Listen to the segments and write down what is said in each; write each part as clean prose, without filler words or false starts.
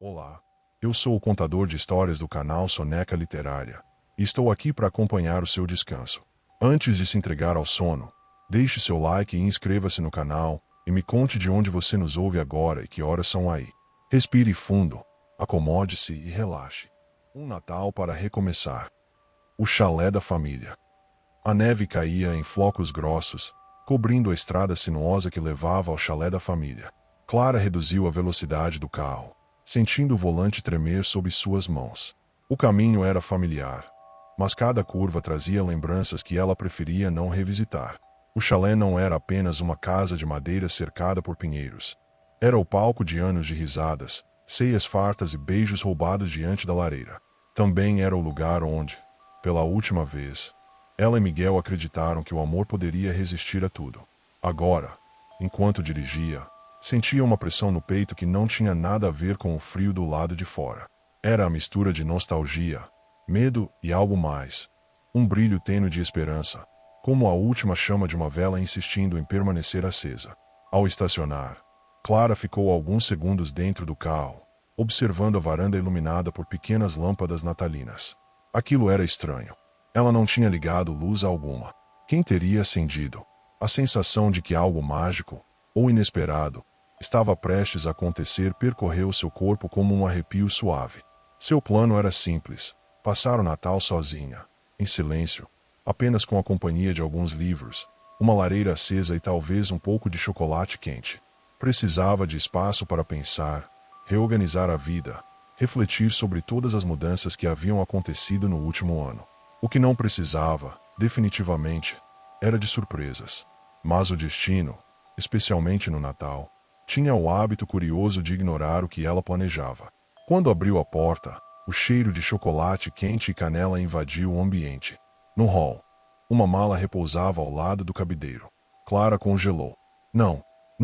Olá, eu sou o contador de histórias do canal Soneca Literária e estou aqui para acompanhar o seu descanso. Antes de se entregar ao sono, deixe seu like e inscreva-se no canal e me conte de onde você nos ouve agora e que horas são aí. Respire fundo, acomode-se e relaxe. Um Natal para recomeçar. O chalé da família. A neve caía em flocos grossos, cobrindo a estrada sinuosa que levava ao chalé da família. Clara reduziu a velocidade do carro, sentindo o volante tremer sob suas mãos. O caminho era familiar, mas cada curva trazia lembranças que ela preferia não revisitar. O chalé não era apenas uma casa de madeira cercada por pinheiros. Era o palco de anos de risadas, ceias fartas e beijos roubados diante da lareira. Também era o lugar onde, pela última vez, ela e Miguel acreditaram que o amor poderia resistir a tudo. Agora, enquanto dirigia, sentia uma pressão no peito que não tinha nada a ver com o frio do lado de fora. Era a mistura de nostalgia, medo e algo mais. Um brilho tênue de esperança, como a última chama de uma vela insistindo em permanecer acesa. Ao estacionar, Clara ficou alguns segundos dentro do carro, observando a varanda iluminada por pequenas lâmpadas natalinas. Aquilo era estranho. Ela não tinha ligado luz alguma. Quem teria acendido? A sensação de que algo mágico, ou inesperado, estava prestes a acontecer percorreu seu corpo como um arrepio suave. Seu plano era simples: passar o Natal sozinha, em silêncio, apenas com a companhia de alguns livros, uma lareira acesa e talvez um pouco de chocolate quente. Precisava de espaço para pensar, reorganizar a vida, refletir sobre todas as mudanças que haviam acontecido no último ano. O que não precisava, definitivamente, era de surpresas. Mas o destino, especialmente no Natal, tinha o hábito curioso de ignorar o que ela planejava. Quando abriu a porta, o cheiro de chocolate quente e canela invadiu o ambiente. No hall, uma mala repousava ao lado do cabideiro. Clara congelou. Não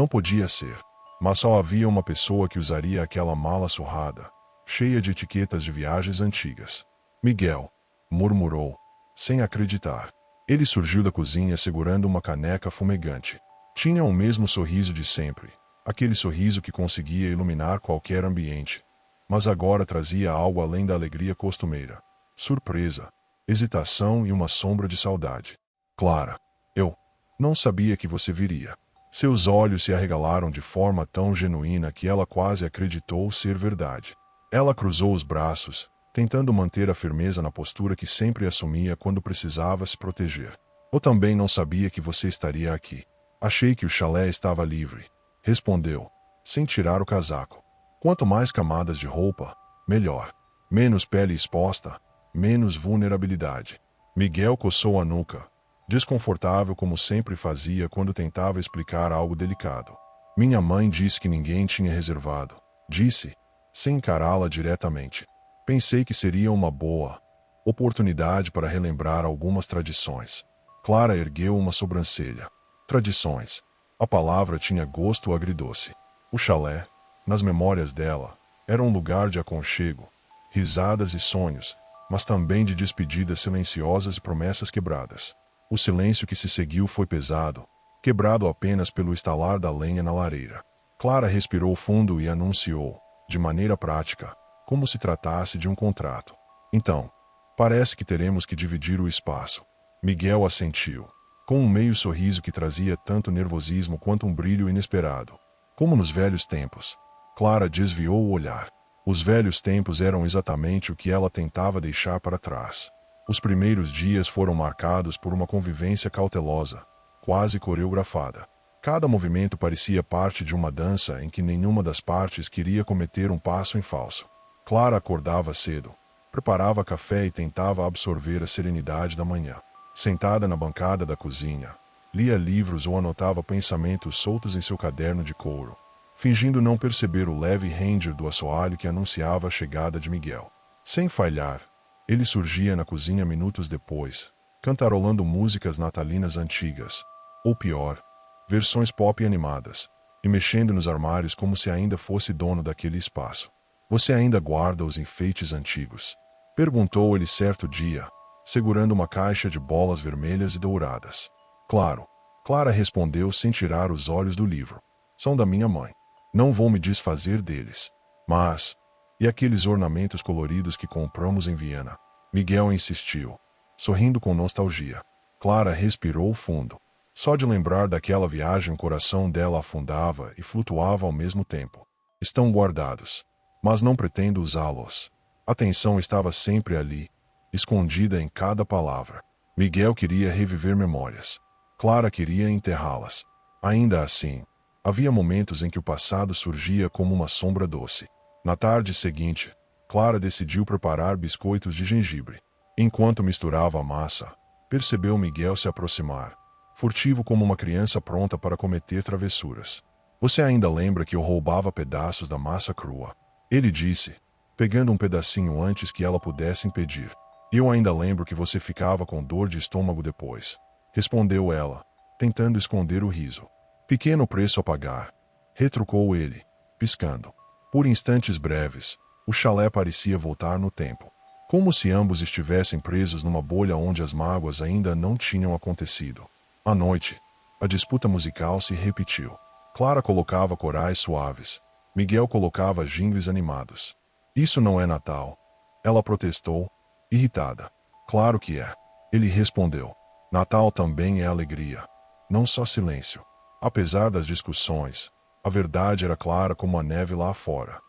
podia ser. Mas só havia uma pessoa que usaria aquela mala surrada, cheia de etiquetas de viagens antigas. Miguel, murmurou, sem acreditar. Ele surgiu da cozinha segurando uma caneca fumegante. Tinha o mesmo sorriso de sempre, aquele sorriso que conseguia iluminar qualquer ambiente. Mas agora trazia algo além da alegria costumeira. Surpresa, hesitação e uma sombra de saudade. Clara, eu não sabia que você viria. Seus olhos se arregalaram de forma tão genuína que ela quase acreditou ser verdade. Ela cruzou os braços, tentando manter a firmeza na postura que sempre assumia quando precisava se proteger. Eu também não sabia que você estaria aqui. Achei que o chalé estava livre, respondeu, sem tirar o casaco. Quanto mais camadas de roupa, melhor. Menos pele exposta, menos vulnerabilidade. Miguel coçou a nuca, desconfortável como sempre fazia quando tentava explicar algo delicado. Minha mãe disse que ninguém tinha reservado, disse, sem encará-la diretamente. Pensei que seria uma boa oportunidade para relembrar algumas tradições. Clara ergueu uma sobrancelha. Tradições. A palavra tinha gosto agridoce. O chalé, nas memórias dela, era um lugar de aconchego, risadas e sonhos, mas também de despedidas silenciosas e promessas quebradas. O silêncio que se seguiu foi pesado, quebrado apenas pelo estalar da lenha na lareira. Clara respirou fundo e anunciou, de maneira prática, como se tratasse de um contrato. Então, parece que teremos que dividir o espaço. Miguel assentiu, com um meio sorriso que trazia tanto nervosismo quanto um brilho inesperado. Como nos velhos tempos. Clara desviou o olhar. Os velhos tempos eram exatamente o que ela tentava deixar para trás. Os primeiros dias foram marcados por uma convivência cautelosa, quase coreografada. Cada movimento parecia parte de uma dança em que nenhuma das partes queria cometer um passo em falso. Clara acordava cedo, preparava café e tentava absorver a serenidade da manhã. Sentada na bancada da cozinha, lia livros ou anotava pensamentos soltos em seu caderno de couro, fingindo não perceber o leve ranger do assoalho que anunciava a chegada de Miguel. Sem falhar, ele surgia na cozinha minutos depois, cantarolando músicas natalinas antigas, ou pior, versões pop animadas, e mexendo nos armários como se ainda fosse dono daquele espaço. Você ainda guarda os enfeites antigos? Perguntou ele certo dia, segurando uma caixa de bolas vermelhas e douradas. Claro. Clara respondeu sem tirar os olhos do livro. São da minha mãe. Não vou me desfazer deles. Mas, E aqueles ornamentos coloridos que compramos em Viena? Miguel insistiu, sorrindo com nostalgia. Clara respirou fundo. Só de lembrar daquela viagem o coração dela afundava e flutuava ao mesmo tempo. Estão guardados, mas não pretendo usá-los. A tensão estava sempre ali, escondida em cada palavra. Miguel queria reviver memórias. Clara queria enterrá-las. Ainda assim, havia momentos em que o passado surgia como uma sombra doce. Na tarde seguinte, Clara decidiu preparar biscoitos de gengibre. Enquanto misturava a massa, percebeu Miguel se aproximar, furtivo como uma criança pronta para cometer travessuras. Você ainda lembra que eu roubava pedaços da massa crua? Ele disse, pegando um pedacinho antes que ela pudesse impedir. E eu ainda lembro que você ficava com dor de estômago depois. Respondeu ela, tentando esconder o riso. Pequeno preço a pagar. Retrucou ele, piscando. Por instantes breves, o chalé parecia voltar no tempo. Como se ambos estivessem presos numa bolha onde as mágoas ainda não tinham acontecido. À noite, a disputa musical se repetiu. Clara colocava corais suaves. Miguel colocava jingles animados. Isso não é Natal. Ela protestou, irritada. Claro que é. Ele respondeu. Natal também é alegria. Não só silêncio. Apesar das discussões, a verdade era clara como a neve lá fora.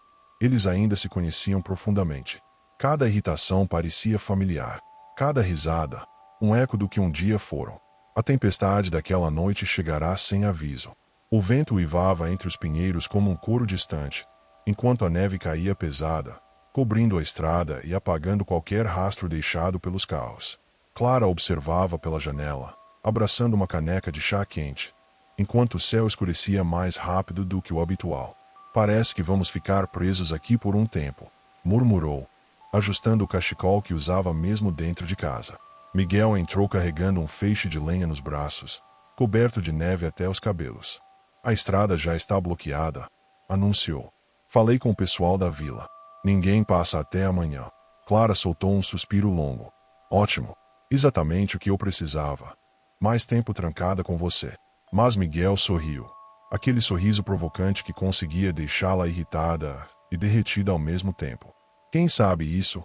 Eles ainda se conheciam profundamente. Cada irritação parecia familiar. Cada risada, um eco do que um dia foram. A tempestade daquela noite chegará sem aviso. O vento uivava entre os pinheiros como um coro distante, enquanto a neve caía pesada, cobrindo a estrada e apagando qualquer rastro deixado pelos carros. Clara observava pela janela, abraçando uma caneca de chá quente, enquanto o céu escurecia mais rápido do que o habitual. Parece que vamos ficar presos aqui por um tempo, murmurou, ajustando o cachecol que usava mesmo dentro de casa. Miguel entrou carregando um feixe de lenha nos braços, coberto de neve até os cabelos. A estrada já está bloqueada, anunciou. Falei com o pessoal da vila. Ninguém passa até amanhã. Clara soltou um suspiro longo. Ótimo. Exatamente o que eu precisava. Mais tempo trancada com você. Mas Miguel sorriu. Aquele sorriso provocante que conseguia deixá-la irritada e derretida ao mesmo tempo. Quem sabe isso?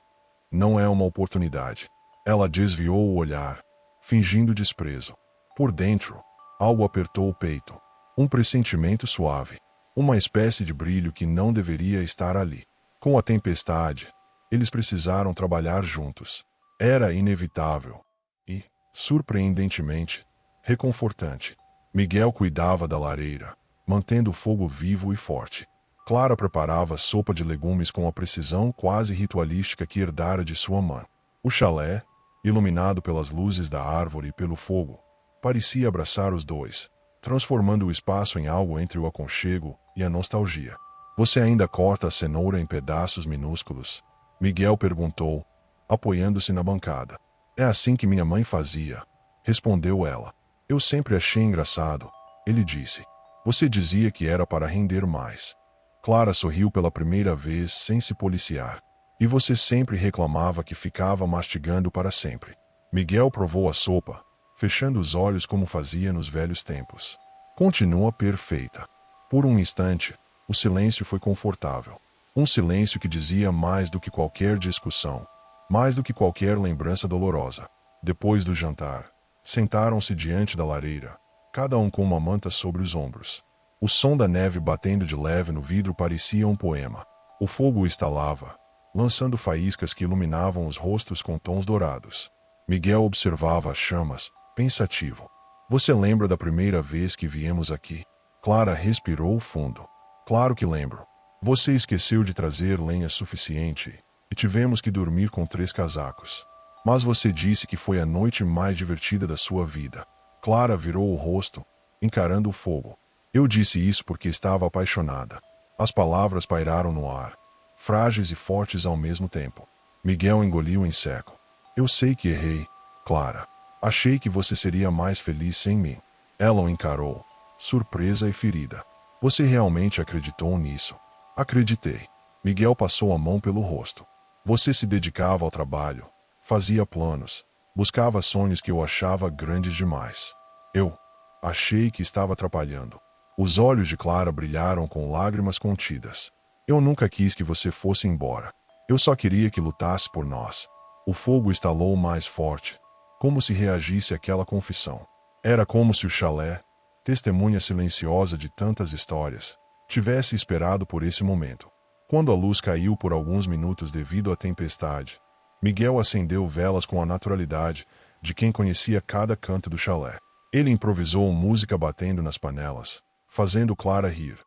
Não é uma oportunidade. Ela desviou o olhar, fingindo desprezo. Por dentro, algo apertou o peito. Um pressentimento suave. Uma espécie de brilho que não deveria estar ali. Com a tempestade, eles precisaram trabalhar juntos. Era inevitável. E, surpreendentemente, reconfortante. Miguel cuidava da lareira, mantendo o fogo vivo e forte. Clara preparava sopa de legumes com a precisão quase ritualística que herdara de sua mãe. O chalé, iluminado pelas luzes da árvore e pelo fogo, parecia abraçar os dois, transformando o espaço em algo entre o aconchego e a nostalgia. Você ainda corta a cenoura em pedaços minúsculos? Miguel perguntou, apoiando-se na bancada. É assim que minha mãe fazia, respondeu ela. Eu sempre achei engraçado, ele disse. Você dizia que era para render mais. Clara sorriu pela primeira vez sem se policiar. E você sempre reclamava que ficava mastigando para sempre. Miguel provou a sopa, fechando os olhos como fazia nos velhos tempos. Continua perfeita. Por um instante, o silêncio foi confortável. Um silêncio que dizia mais do que qualquer discussão, mais do que qualquer lembrança dolorosa. Depois do jantar, sentaram-se diante da lareira, cada um com uma manta sobre os ombros. O som da neve batendo de leve no vidro parecia um poema. O fogo estalava, lançando faíscas que iluminavam os rostos com tons dourados. Miguel observava as chamas, pensativo. Você lembra da primeira vez que viemos aqui? Clara respirou fundo. Claro que lembro. Você esqueceu de trazer lenha suficiente, e tivemos que dormir com 3 casacos. Mas você disse que foi a noite mais divertida da sua vida. Clara virou o rosto, encarando o fogo. Eu disse isso porque estava apaixonada. As palavras pairaram no ar, frágeis e fortes ao mesmo tempo. Miguel engoliu em seco. Eu sei que errei, Clara. Achei que você seria mais feliz sem mim. Ela o encarou, surpresa e ferida. Você realmente acreditou nisso? Acreditei. Miguel passou a mão pelo rosto. Você se dedicava ao trabalho, fazia planos, buscava sonhos que eu achava grandes demais. Eu achei que estava atrapalhando. Os olhos de Clara brilharam com lágrimas contidas. Eu nunca quis que você fosse embora. Eu só queria que lutasse por nós. O fogo estalou mais forte, como se reagisse àquela confissão. Era como se o chalé, testemunha silenciosa de tantas histórias, tivesse esperado por esse momento. Quando a luz caiu por alguns minutos devido à tempestade, Miguel acendeu velas com a naturalidade de quem conhecia cada canto do chalé. Ele improvisou música batendo nas panelas, fazendo Clara rir.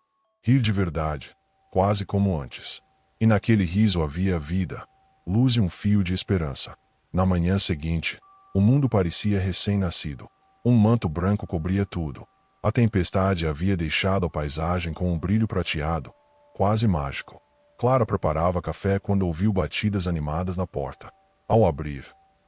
Rir de verdade, quase como antes. E naquele riso havia vida, luz e um fio de esperança. Na manhã seguinte, o mundo parecia recém-nascido. Um manto branco cobria tudo. A tempestade havia deixado a paisagem com um brilho prateado, quase mágico. Clara preparava café quando ouviu batidas animadas na porta. Ao abrir,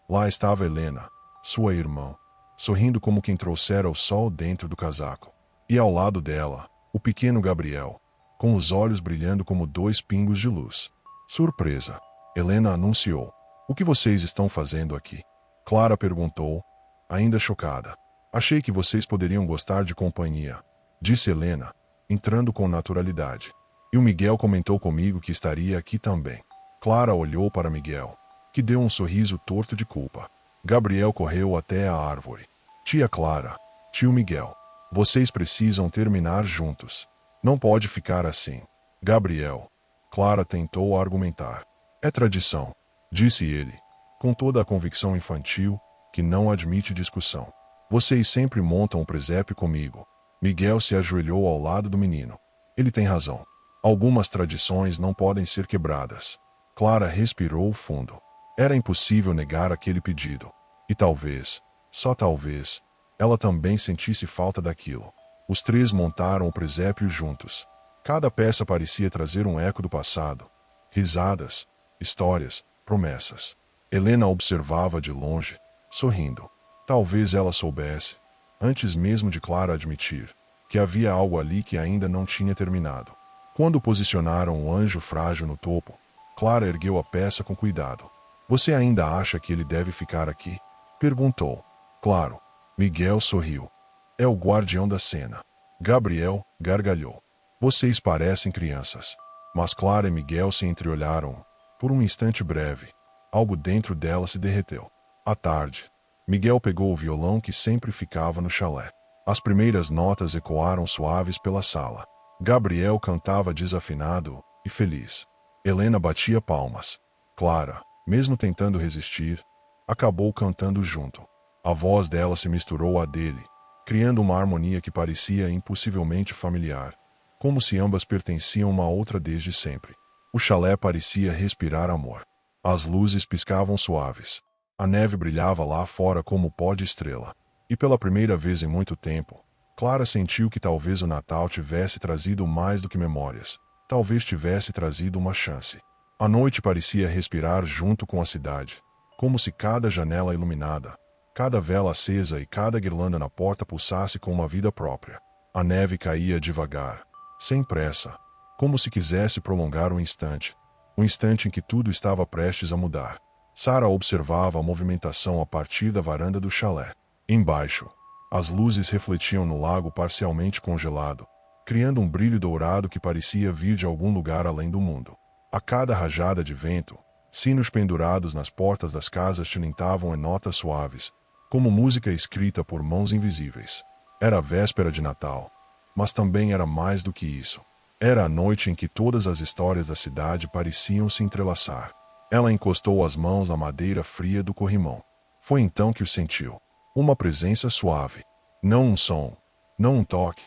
lá estava Helena, sua irmã, sorrindo como quem trouxera o sol dentro do casaco. E ao lado dela, o pequeno Gabriel, com os olhos brilhando como dois pingos de luz. Surpresa! Helena anunciou. O que vocês estão fazendo aqui? Clara perguntou, ainda chocada. Achei que vocês poderiam gostar de companhia, disse Helena, entrando com naturalidade. E o Miguel comentou comigo que estaria aqui também. Clara olhou para Miguel, que deu um sorriso torto de culpa. Gabriel correu até a árvore. Tia Clara, tio Miguel, vocês precisam terminar juntos. Não pode ficar assim. Gabriel. Clara tentou argumentar. É tradição, disse ele, com toda a convicção infantil, que não admite discussão. Vocês sempre montam o presépio comigo. Miguel se ajoelhou ao lado do menino. Ele tem razão. Algumas tradições não podem ser quebradas. Clara respirou fundo. Era impossível negar aquele pedido. E talvez, só talvez, ela também sentisse falta daquilo. Os três montaram o presépio juntos. Cada peça parecia trazer um eco do passado. Risadas, histórias, promessas. Helena observava de longe, sorrindo. Talvez ela soubesse, antes mesmo de Clara admitir, que havia algo ali que ainda não tinha terminado. Quando posicionaram o anjo frágil no topo, Clara ergueu a peça com cuidado. Você ainda acha que ele deve ficar aqui? Perguntou. Claro. Miguel sorriu. É o guardião da cena. Gabriel gargalhou. Vocês parecem crianças. Mas Clara e Miguel se entreolharam. Por um instante breve, algo dentro dela se derreteu. À tarde, Miguel pegou o violão que sempre ficava no chalé. As primeiras notas ecoaram suaves pela sala. Gabriel cantava desafinado e feliz. Helena batia palmas. Clara, mesmo tentando resistir, acabou cantando junto. A voz dela se misturou à dele, criando uma harmonia que parecia impossivelmente familiar, como se ambas pertenciam uma à outra desde sempre. O chalé parecia respirar amor. As luzes piscavam suaves. A neve brilhava lá fora como pó de estrela. E pela primeira vez em muito tempo, Clara sentiu que talvez o Natal tivesse trazido mais do que memórias. Talvez tivesse trazido uma chance. A noite parecia respirar junto com a cidade, como se cada janela iluminada, cada vela acesa e cada guirlanda na porta pulsasse com uma vida própria. A neve caía devagar, sem pressa, como se quisesse prolongar um instante em que tudo estava prestes a mudar. Sara observava a movimentação a partir da varanda do chalé. Embaixo, as luzes refletiam no lago parcialmente congelado, criando um brilho dourado que parecia vir de algum lugar além do mundo. A cada rajada de vento, sinos pendurados nas portas das casas tilintavam em notas suaves, como música escrita por mãos invisíveis. Era a véspera de Natal, mas também era mais do que isso. Era a noite em que todas as histórias da cidade pareciam se entrelaçar. Ela encostou as mãos na madeira fria do corrimão. Foi então que o sentiu. Uma presença suave. Não um som, não um toque,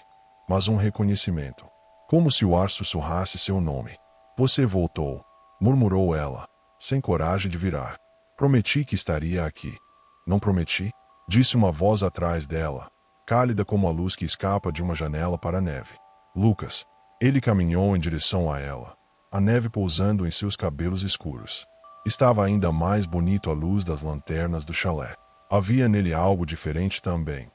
mas um reconhecimento. Como se o ar sussurrasse seu nome. Você voltou, murmurou ela, sem coragem de virar. Prometi que estaria aqui. Não prometi? Disse uma voz atrás dela, cálida como a luz que escapa de uma janela para a neve. Lucas. Ele caminhou em direção a ela, a neve pousando em seus cabelos escuros. Estava ainda mais bonito à luz das lanternas do chalé. Havia nele algo diferente também.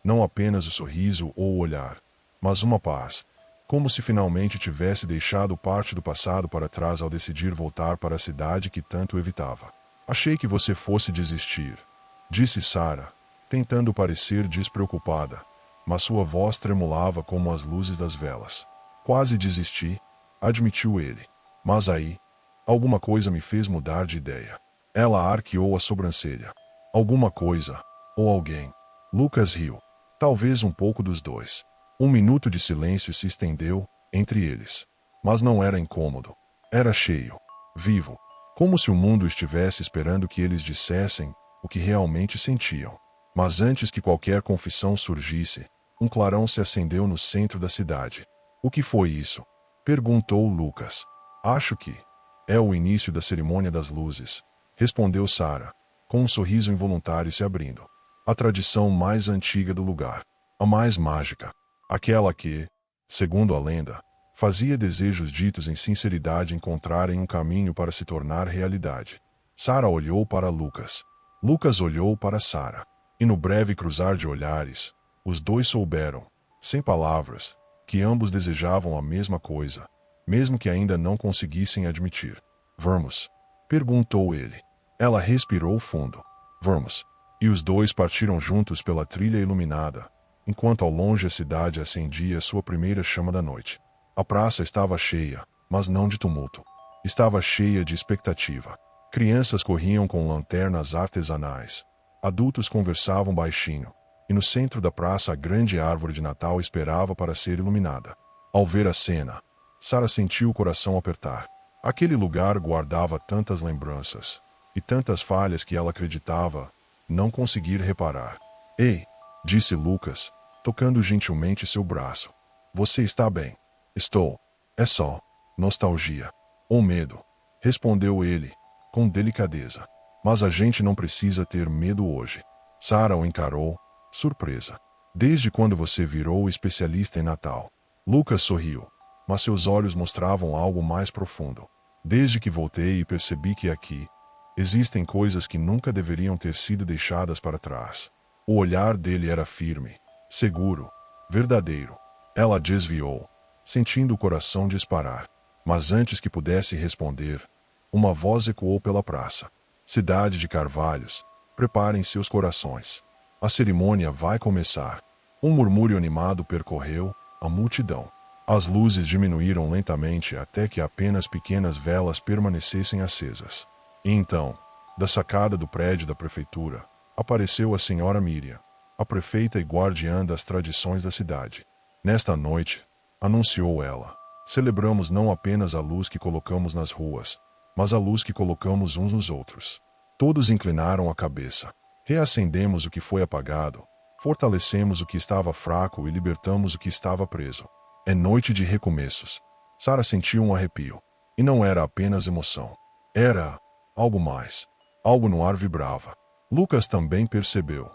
Não apenas o sorriso ou o olhar, mas uma paz, como se finalmente tivesse deixado parte do passado para trás ao decidir voltar para a cidade que tanto evitava. Achei que você fosse desistir, disse Sara, tentando parecer despreocupada, mas sua voz tremulava como as luzes das velas. Quase desisti, admitiu ele. Mas aí, alguma coisa me fez mudar de ideia. Ela arqueou a sobrancelha. Alguma coisa, ou alguém. Lucas riu. Talvez um pouco dos dois. Um minuto de silêncio se estendeu entre eles. Mas não era incômodo. Era cheio. Vivo. Como se o mundo estivesse esperando que eles dissessem o que realmente sentiam. Mas antes que qualquer confissão surgisse, um clarão se acendeu no centro da cidade. O que foi isso? Perguntou Lucas. Acho que é o início da cerimônia das luzes, respondeu Sara, com um sorriso involuntário se abrindo. A tradição mais antiga do lugar. A mais mágica. Aquela que, segundo a lenda, fazia desejos ditos em sinceridade encontrarem um caminho para se tornar realidade. Sara olhou para Lucas. Lucas olhou para Sara. E no breve cruzar de olhares, os dois souberam, sem palavras, que ambos desejavam a mesma coisa, mesmo que ainda não conseguissem admitir. Vamos? Perguntou ele. Ela respirou fundo. Vamos. E os dois partiram juntos pela trilha iluminada, enquanto ao longe a cidade acendia sua primeira chama da noite. A praça estava cheia, mas não de tumulto. Estava cheia de expectativa. Crianças corriam com lanternas artesanais. Adultos conversavam baixinho, e no centro da praça a grande árvore de Natal esperava para ser iluminada. Ao ver a cena, Sara sentiu o coração apertar. Aquele lugar guardava tantas lembranças, e tantas falhas que ela acreditava não conseguir reparar. Ei, disse Lucas, tocando gentilmente seu braço. Você está bem? Estou. É só nostalgia. Ou medo, respondeu ele, com delicadeza. Mas a gente não precisa ter medo hoje. Sara o encarou, surpresa. Desde quando você virou especialista em Natal? Lucas sorriu, mas seus olhos mostravam algo mais profundo. Desde que voltei e percebi que aqui existem coisas que nunca deveriam ter sido deixadas para trás. O olhar dele era firme, seguro, verdadeiro. Ela desviou, sentindo o coração disparar. Mas antes que pudesse responder, uma voz ecoou pela praça. Cidade de Carvalhos, preparem seus corações. A cerimônia vai começar. Um murmúrio animado percorreu a multidão. As luzes diminuíram lentamente até que apenas pequenas velas permanecessem acesas. E então, da sacada do prédio da prefeitura, apareceu a senhora Miriam, a prefeita e guardiã das tradições da cidade. Nesta noite, anunciou ela, celebramos não apenas a luz que colocamos nas ruas, mas a luz que colocamos uns nos outros. Todos inclinaram a cabeça. Reacendemos o que foi apagado, fortalecemos o que estava fraco e libertamos o que estava preso. É noite de recomeços. Sara sentiu um arrepio. E não era apenas emoção. Era algo mais. Algo no ar vibrava. Lucas também percebeu.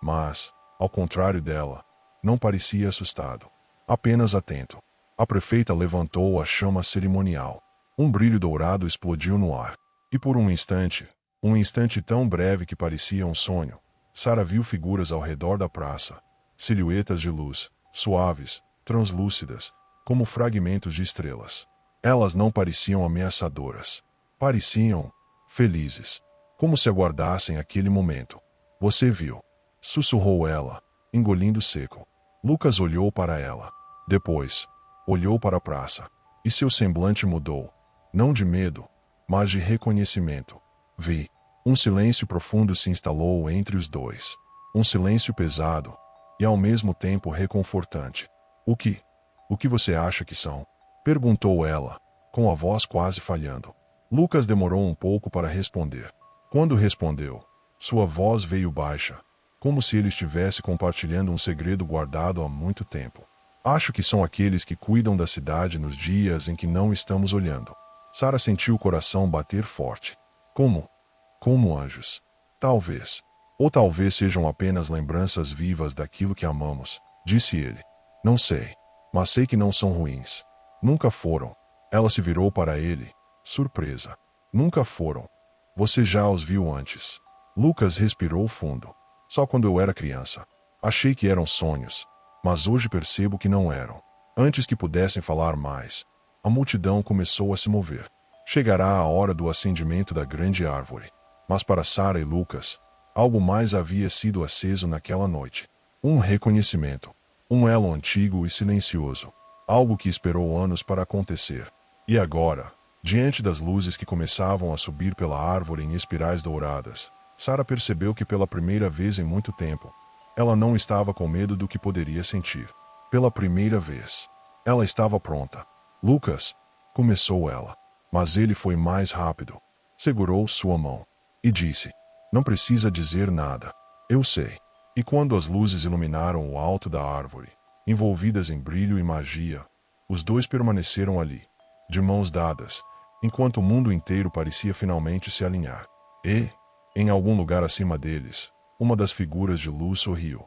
Mas, ao contrário dela, não parecia assustado. Apenas atento. A prefeita levantou a chama cerimonial. Um brilho dourado explodiu no ar. E por um instante tão breve que parecia um sonho, Sara viu figuras ao redor da praça. Silhuetas de luz, suaves, translúcidas, como fragmentos de estrelas. Elas não pareciam ameaçadoras. Pareciam felizes. Como se aguardassem aquele momento. Você viu? Sussurrou ela, engolindo seco. Lucas olhou para ela. Depois, olhou para a praça. E seu semblante mudou. Não de medo, mas de reconhecimento. Vi. Um silêncio profundo se instalou entre os dois. Um silêncio pesado, e ao mesmo tempo reconfortante. O que você acha que são? Perguntou ela, com a voz quase falhando. Lucas demorou um pouco para responder. Quando respondeu, sua voz veio baixa, como se ele estivesse compartilhando um segredo guardado há muito tempo. Acho que são aqueles que cuidam da cidade nos dias em que não estamos olhando. Sara sentiu o coração bater forte. Como anjos. Talvez. Ou talvez sejam apenas lembranças vivas daquilo que amamos, disse ele. Não sei. Mas sei que não são ruins. Nunca foram. Ela se virou para ele, surpresa. Nunca foram. Você já os viu antes. Lucas respirou fundo. Só quando eu era criança. Achei que eram sonhos. Mas hoje percebo que não eram. Antes que pudessem falar mais, a multidão começou a se mover. Chegará a hora do acendimento da grande árvore. Mas para Sara e Lucas, algo mais havia sido aceso naquela noite. Um reconhecimento. Um elo antigo e silencioso. Algo que esperou anos para acontecer. E agora, diante das luzes que começavam a subir pela árvore em espirais douradas, Sarah percebeu que pela primeira vez em muito tempo, ela não estava com medo do que poderia sentir. Pela primeira vez, ela estava pronta. Lucas, começou ela. Mas ele foi mais rápido. Segurou sua mão e disse: não precisa dizer nada. Eu sei. E quando as luzes iluminaram o alto da árvore, envolvidas em brilho e magia, os dois permaneceram ali, de mãos dadas, enquanto o mundo inteiro parecia finalmente se alinhar. E, em algum lugar acima deles, uma das figuras de luz sorriu.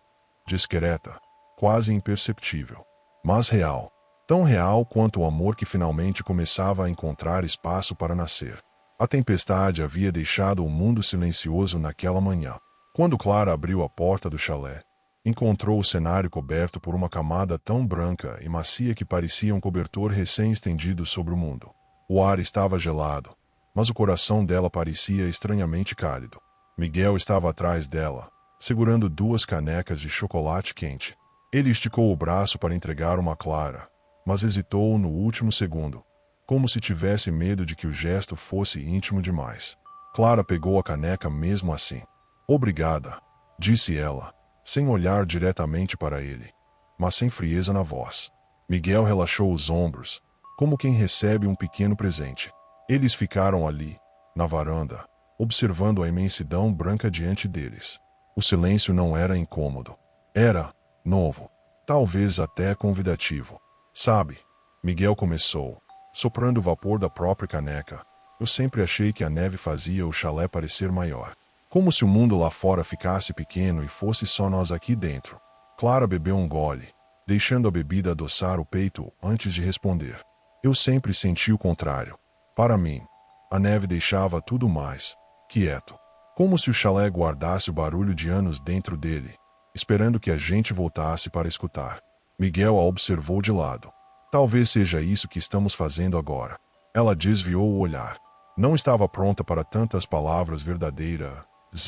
Discreta, quase imperceptível, mas real. Tão real quanto o amor que finalmente começava a encontrar espaço para nascer. A tempestade havia deixado o mundo silencioso naquela manhã. Quando Clara abriu a porta do chalé, encontrou o cenário coberto por uma camada tão branca e macia que parecia um cobertor recém-estendido sobre o mundo. O ar estava gelado, mas o coração dela parecia estranhamente cálido. Miguel estava atrás dela, segurando 2 canecas de chocolate quente. Ele esticou o braço para entregar uma a Clara, mas hesitou no último segundo, como se tivesse medo de que o gesto fosse íntimo demais. Clara pegou a caneca mesmo assim. Obrigada, disse ela, sem olhar diretamente para ele, mas sem frieza na voz. Miguel relaxou os ombros, como quem recebe um pequeno presente. Eles ficaram ali, na varanda, observando a imensidão branca diante deles. O silêncio não era incômodo. Era novo, talvez até convidativo. Sabe, Miguel começou, soprando o vapor da própria caneca. Eu sempre achei que a neve fazia o chalé parecer maior. Como se o mundo lá fora ficasse pequeno e fosse só nós aqui dentro. Clara bebeu um gole, deixando a bebida adoçar o peito antes de responder. Eu sempre senti o contrário. Para mim, a neve deixava tudo mais quieto. Como se o chalé guardasse o barulho de anos dentro dele, esperando que a gente voltasse para escutar. Miguel a observou de lado. Talvez seja isso que estamos fazendo agora. Ela desviou o olhar. Não estava pronta para tantas palavras verdadeiras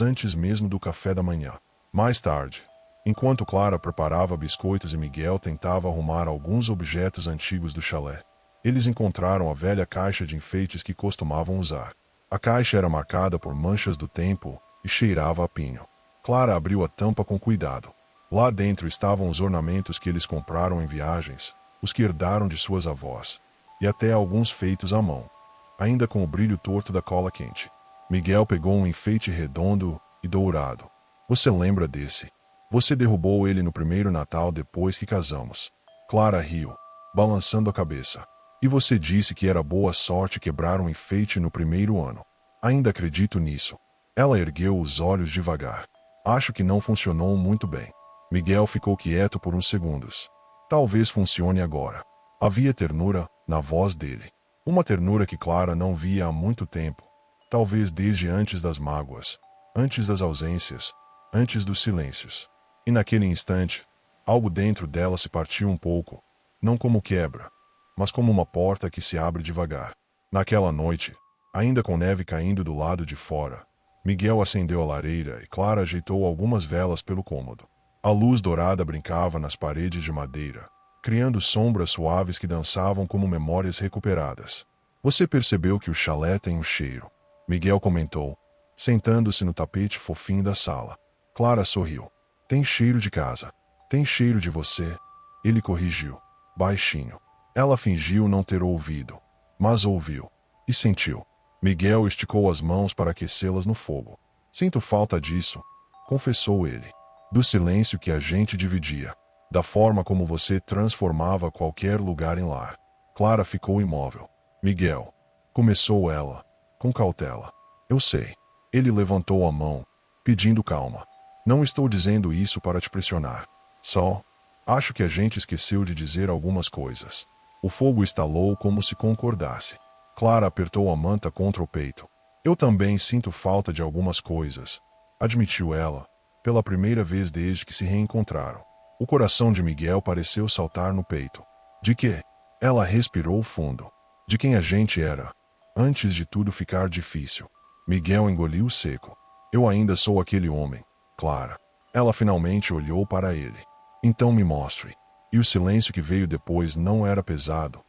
antes mesmo do café da manhã. Mais tarde, enquanto Clara preparava biscoitos e Miguel tentava arrumar alguns objetos antigos do chalé, eles encontraram a velha caixa de enfeites que costumavam usar. A caixa era marcada por manchas do tempo e cheirava a pinho. Clara abriu a tampa com cuidado. Lá dentro estavam os ornamentos que eles compraram em viagens, os que herdaram de suas avós, e até alguns feitos à mão, ainda com o brilho torto da cola quente. Miguel pegou um enfeite redondo e dourado. Você lembra desse? Você derrubou ele no primeiro Natal depois que casamos. Clara riu, balançando a cabeça. E você disse que era boa sorte quebrar um enfeite no primeiro ano. Ainda acredito nisso. Ela ergueu os olhos devagar. Acho que não funcionou muito bem. Miguel ficou quieto por uns segundos. Talvez funcione agora. Havia ternura na voz dele. Uma ternura que Clara não via há muito tempo. Talvez desde antes das mágoas, antes das ausências, antes dos silêncios. E naquele instante, algo dentro dela se partiu um pouco, não como quebra, mas como uma porta que se abre devagar. Naquela noite, ainda com neve caindo do lado de fora, Miguel acendeu a lareira e Clara ajeitou algumas velas pelo cômodo. A luz dourada brincava nas paredes de madeira, criando sombras suaves que dançavam como memórias recuperadas. Você percebeu que o chalé tem um cheiro? Miguel comentou, sentando-se no tapete fofinho da sala. Clara sorriu. Tem cheiro de casa. Tem cheiro de você. Ele corrigiu, baixinho. Ela fingiu não ter ouvido, mas ouviu. E sentiu. Miguel esticou as mãos para aquecê-las no fogo. Sinto falta disso, confessou ele. Do silêncio que a gente dividia. Da forma como você transformava qualquer lugar em lar. Clara ficou imóvel. Miguel, começou ela, com cautela. Eu sei. Ele levantou a mão, pedindo calma. Não estou dizendo isso para te pressionar. Só, acho que a gente esqueceu de dizer algumas coisas. O fogo estalou como se concordasse. Clara apertou a manta contra o peito. Eu também sinto falta de algumas coisas, admitiu ela, pela primeira vez desde que se reencontraram. O coração de Miguel pareceu saltar no peito. De quê? Ela respirou fundo. De quem a gente era, antes de tudo ficar difícil. Miguel engoliu seco. Eu ainda sou aquele homem, Clara. Ela finalmente olhou para ele. Então me mostre. E o silêncio que veio depois não era pesado.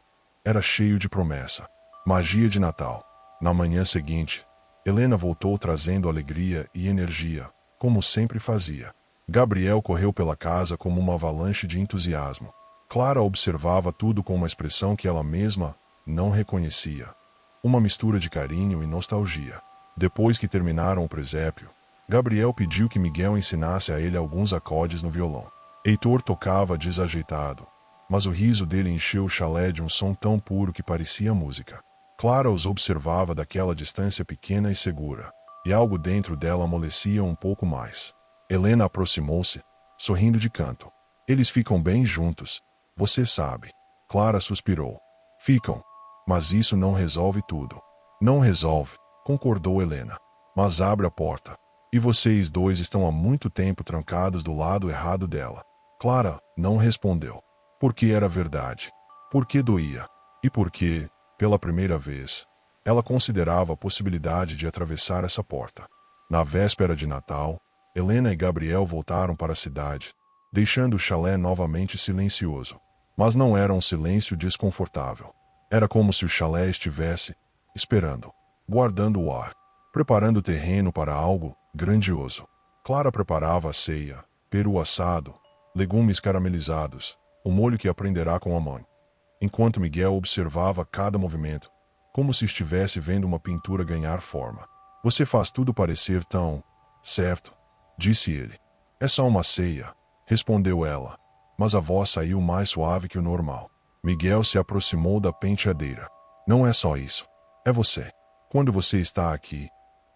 Era cheio de promessa. Magia de Natal. Na manhã seguinte, Helena voltou trazendo alegria e energia, como sempre fazia. Gabriel correu pela casa como uma avalanche de entusiasmo. Clara observava tudo com uma expressão que ela mesma não reconhecia. Uma mistura de carinho e nostalgia. Depois que terminaram o presépio, Gabriel pediu que Miguel ensinasse a ele alguns acordes no violão. Heitor tocava desajeitado, mas o riso dele encheu o chalé de um som tão puro que parecia música. Clara os observava daquela distância pequena e segura, e algo dentro dela amolecia um pouco mais. Helena aproximou-se, sorrindo de canto. Eles ficam bem juntos, você sabe. Clara suspirou. Ficam. Mas isso não resolve tudo. Não resolve, concordou Helena. Mas abre a porta. E vocês dois estão há muito tempo trancados do lado errado dela. Clara não respondeu. Porque era verdade. Porque doía. E porque, pela primeira vez, ela considerava a possibilidade de atravessar essa porta. Na véspera de Natal, Helena e Gabriel voltaram para a cidade, deixando o chalé novamente silencioso. Mas não era um silêncio desconfortável. Era como se o chalé estivesse esperando, guardando o ar, preparando o terreno para algo grandioso. Clara preparava a ceia, peru assado, legumes caramelizados, o molho que aprenderá com a mãe. Enquanto Miguel observava cada movimento, como se estivesse vendo uma pintura ganhar forma. Você faz tudo parecer tão certo, disse ele. É só uma ceia, respondeu ela, mas a voz saiu mais suave que o normal. Miguel se aproximou da penteadeira. Não é só isso. É você. Quando você está aqui,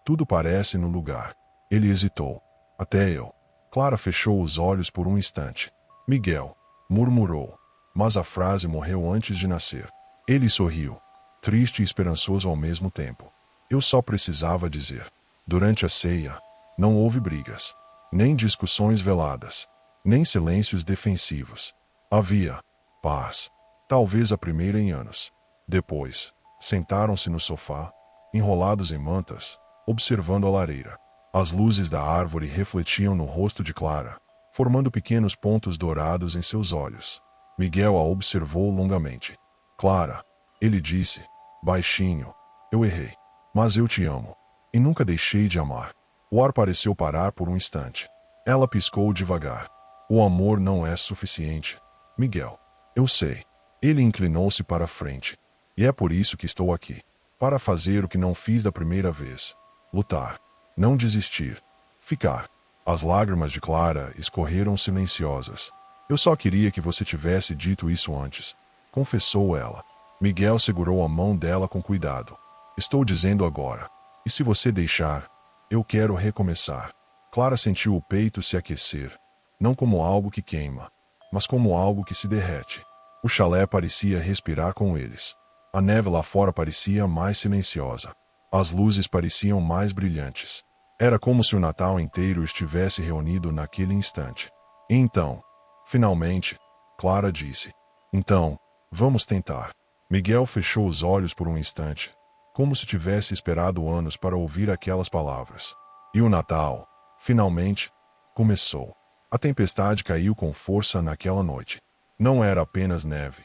tudo parece no lugar. Ele hesitou. Até eu. Clara fechou os olhos por um instante. Miguel, murmurou. Mas a frase morreu antes de nascer. Ele sorriu, triste e esperançoso ao mesmo tempo. Eu só precisava dizer. Durante a ceia, não houve brigas, nem discussões veladas, nem silêncios defensivos. Havia paz. Talvez a primeira em anos. Depois, sentaram-se no sofá, enrolados em mantas, observando a lareira. As luzes da árvore refletiam no rosto de Clara, formando pequenos pontos dourados em seus olhos. Miguel a observou longamente. Clara, ele disse, baixinho, eu errei. Mas eu te amo. E nunca deixei de amar. O ar pareceu parar por um instante. Ela piscou devagar. O amor não é suficiente. Miguel, eu sei. Ele inclinou-se para a frente. E é por isso que estou aqui. Para fazer o que não fiz da primeira vez. Lutar. Não desistir. Ficar. As lágrimas de Clara escorreram silenciosas. Eu só queria que você tivesse dito isso antes, confessou ela. Miguel segurou a mão dela com cuidado. Estou dizendo agora. E se você deixar, eu quero recomeçar. Clara sentiu o peito se aquecer. Não como algo que queima, mas como algo que se derrete. O chalé parecia respirar com eles. A neve lá fora parecia mais silenciosa. As luzes pareciam mais brilhantes. Era como se o Natal inteiro estivesse reunido naquele instante. E então, finalmente, Clara disse. Então, vamos tentar. Miguel fechou os olhos por um instante, como se tivesse esperado anos para ouvir aquelas palavras. E o Natal, finalmente, começou. A tempestade caiu com força naquela noite. Não era apenas neve.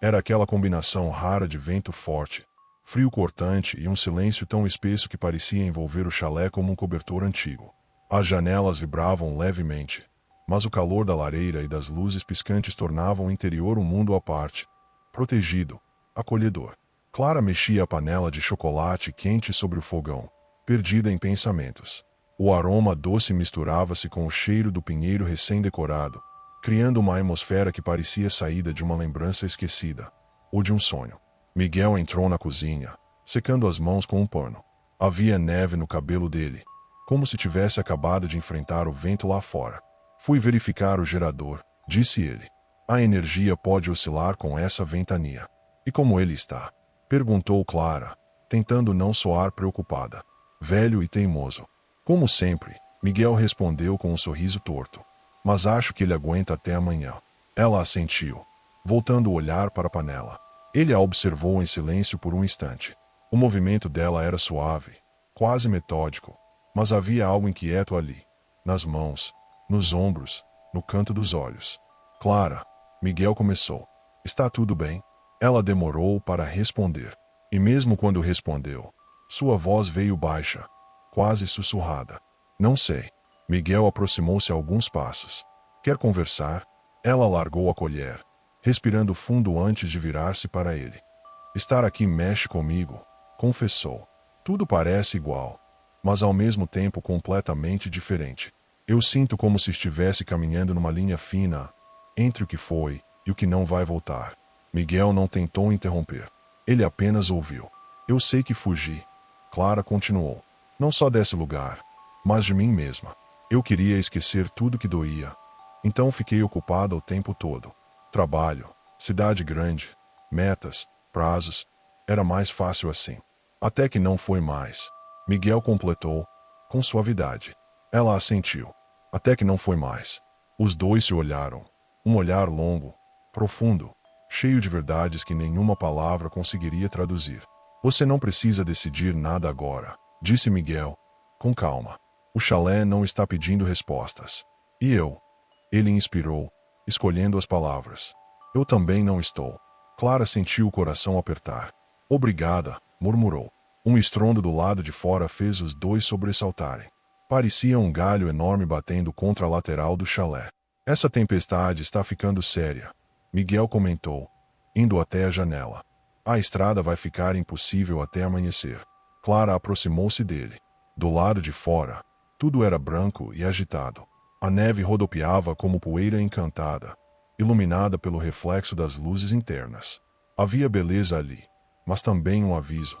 Era aquela combinação rara de vento forte, frio cortante e um silêncio tão espesso que parecia envolver o chalé como um cobertor antigo. As janelas vibravam levemente, mas o calor da lareira e das luzes piscantes tornavam o interior um mundo à parte, protegido, acolhedor. Clara mexia a panela de chocolate quente sobre o fogão, perdida em pensamentos. O aroma doce misturava-se com o cheiro do pinheiro recém-decorado, criando uma atmosfera que parecia saída de uma lembrança esquecida, ou de um sonho. Miguel entrou na cozinha, secando as mãos com um pano. Havia neve no cabelo dele, como se tivesse acabado de enfrentar o vento lá fora. Fui verificar o gerador, disse ele. A energia pode oscilar com essa ventania. E como ele está? Perguntou Clara, tentando não soar preocupada. Velho e teimoso. Como sempre, Miguel respondeu com um sorriso torto. Mas acho que ele aguenta até amanhã. Ela assentiu, voltando o olhar para a panela. Ele a observou em silêncio por um instante. O movimento dela era suave, quase metódico, mas havia algo inquieto ali, nas mãos, nos ombros, no canto dos olhos. Clara, Miguel começou. Está tudo bem? Ela demorou para responder. E mesmo quando respondeu, sua voz veio baixa, quase sussurrada. Não sei. Miguel aproximou-se alguns passos. Quer conversar? Ela largou a colher, respirando fundo antes de virar-se para ele. Estar aqui mexe comigo, confessou. Tudo parece igual, mas ao mesmo tempo completamente diferente. Eu sinto como se estivesse caminhando numa linha fina entre o que foi e o que não vai voltar. Miguel não tentou interromper. Ele apenas ouviu. Eu sei que fugi. Clara continuou. Não só desse lugar, mas de mim mesma. Eu queria esquecer tudo que doía. Então fiquei ocupada o tempo todo. Trabalho, cidade grande, metas, prazos. Era mais fácil assim. Até que não foi mais. Miguel completou, com suavidade. Ela assentiu. Até que não foi mais. Os dois se olharam. Um olhar longo, profundo, cheio de verdades que nenhuma palavra conseguiria traduzir. Você não precisa decidir nada agora, disse Miguel, com calma. O chalé não está pedindo respostas. E eu? Ele inspirou, escolhendo as palavras. Eu também não estou. Clara sentiu o coração apertar. Obrigada, murmurou. Um estrondo do lado de fora fez os dois sobressaltarem. Parecia um galho enorme batendo contra a lateral do chalé. Essa tempestade está ficando séria, Miguel comentou, indo até a janela. A estrada vai ficar impossível até amanhecer. Clara aproximou-se dele. Do lado de fora, tudo era branco e agitado. A neve rodopiava como poeira encantada, iluminada pelo reflexo das luzes internas. Havia beleza ali, mas também um aviso.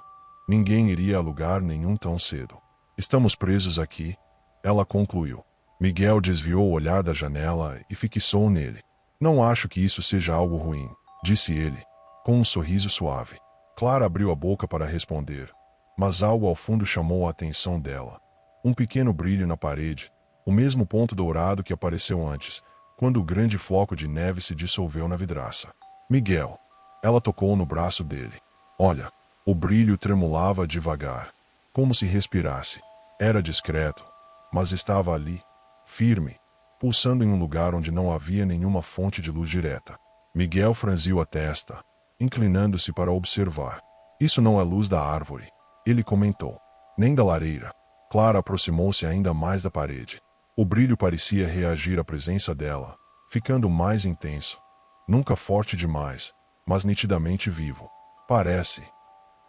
Ninguém iria a lugar nenhum tão cedo. Estamos presos aqui, ela concluiu. Miguel desviou o olhar da janela e fixou nele. Não acho que isso seja algo ruim, disse ele, com um sorriso suave. Clara abriu a boca para responder, mas algo ao fundo chamou a atenção dela. Um pequeno brilho na parede, o mesmo ponto dourado que apareceu antes, quando o grande floco de neve se dissolveu na vidraça. Miguel. Ela tocou no braço dele. Olha, o brilho tremulava devagar, como se respirasse. Era discreto, mas estava ali, firme, pulsando em um lugar onde não havia nenhuma fonte de luz direta. Miguel franziu a testa, inclinando-se para observar. Isso não é luz da árvore, ele comentou. Nem da lareira. Clara aproximou-se ainda mais da parede. O brilho parecia reagir à presença dela, ficando mais intenso. Nunca forte demais, mas nitidamente vivo. Parece.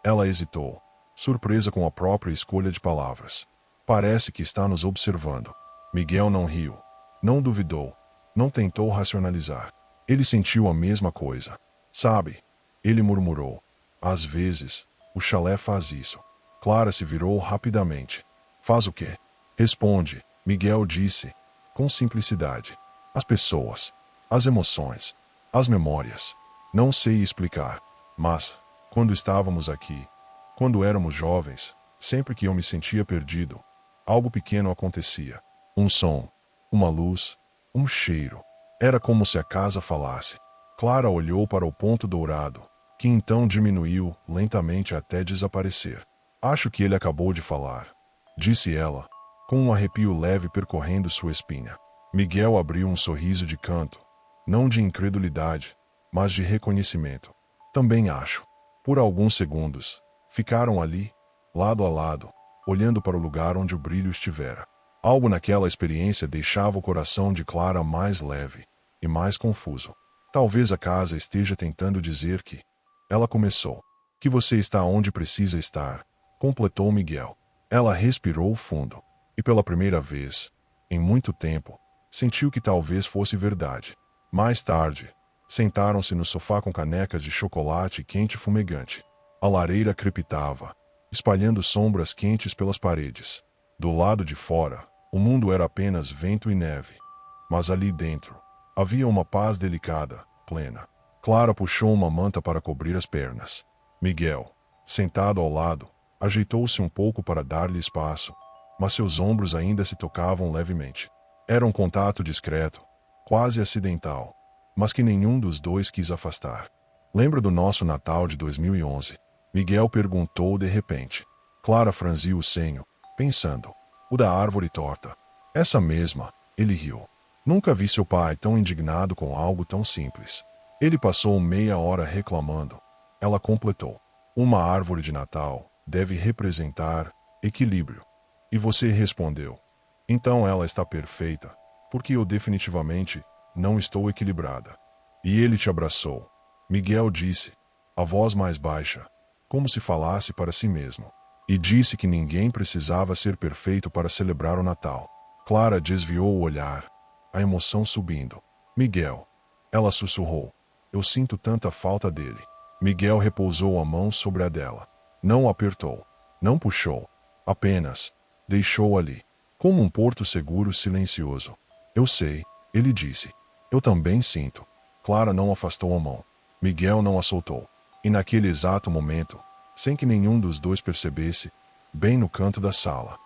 Ela hesitou, surpresa com a própria escolha de palavras. Parece que está nos observando. Miguel não riu, não duvidou, não tentou racionalizar. Ele sentiu a mesma coisa. Sabe? Ele murmurou. Às vezes, o chalé faz isso. Clara se virou rapidamente. Faz o quê? Responde, Miguel disse, com simplicidade. As pessoas, as emoções, as memórias. Não sei explicar, mas, quando estávamos aqui, quando éramos jovens, sempre que eu me sentia perdido, algo pequeno acontecia. Um som, uma luz, um cheiro. Era como se a casa falasse. Clara olhou para o ponto dourado, que então diminuiu lentamente até desaparecer. Acho que ele acabou de falar, disse ela, com um arrepio leve percorrendo sua espinha. Miguel abriu um sorriso de canto, não de incredulidade, mas de reconhecimento. Também acho. Por alguns segundos, ficaram ali, lado a lado, olhando para o lugar onde o brilho estivera. Algo naquela experiência deixava o coração de Clara mais leve e mais confuso. Talvez a casa esteja tentando dizer que... Ela começou. Que você está onde precisa estar, completou Miguel. Ela respirou fundo. E pela primeira vez, em muito tempo, sentiu que talvez fosse verdade. Mais tarde, sentaram-se no sofá com canecas de chocolate quente fumegante. A lareira crepitava, espalhando sombras quentes pelas paredes. Do lado de fora, o mundo era apenas vento e neve. Mas ali dentro, havia uma paz delicada, plena. Clara puxou uma manta para cobrir as pernas. Miguel, sentado ao lado, ajeitou-se um pouco para dar-lhe espaço, mas seus ombros ainda se tocavam levemente. Era um contato discreto, quase acidental, mas que nenhum dos dois quis afastar. Lembra do nosso Natal de 2011? Miguel perguntou de repente. Clara franziu o senho, pensando. O da árvore torta. Essa mesma, ele riu. Nunca vi seu pai tão indignado com algo tão simples. Ele passou meia hora reclamando. Ela completou. Uma árvore de Natal deve representar equilíbrio. E você respondeu: então ela está perfeita, porque eu definitivamente não estou equilibrada. E ele te abraçou. Miguel disse, a voz mais baixa, como se falasse para si mesmo. E disse que ninguém precisava ser perfeito para celebrar o Natal. Clara desviou o olhar, a emoção subindo. Miguel. Ela sussurrou. Eu sinto tanta falta dele. Miguel repousou a mão sobre a dela. Não apertou. Não puxou. Apenas deixou ali, como um porto seguro silencioso. Eu sei, ele disse. Eu também sinto. Clara não afastou a mão. Miguel não a soltou. E naquele exato momento, sem que nenhum dos dois percebesse, bem no canto da sala,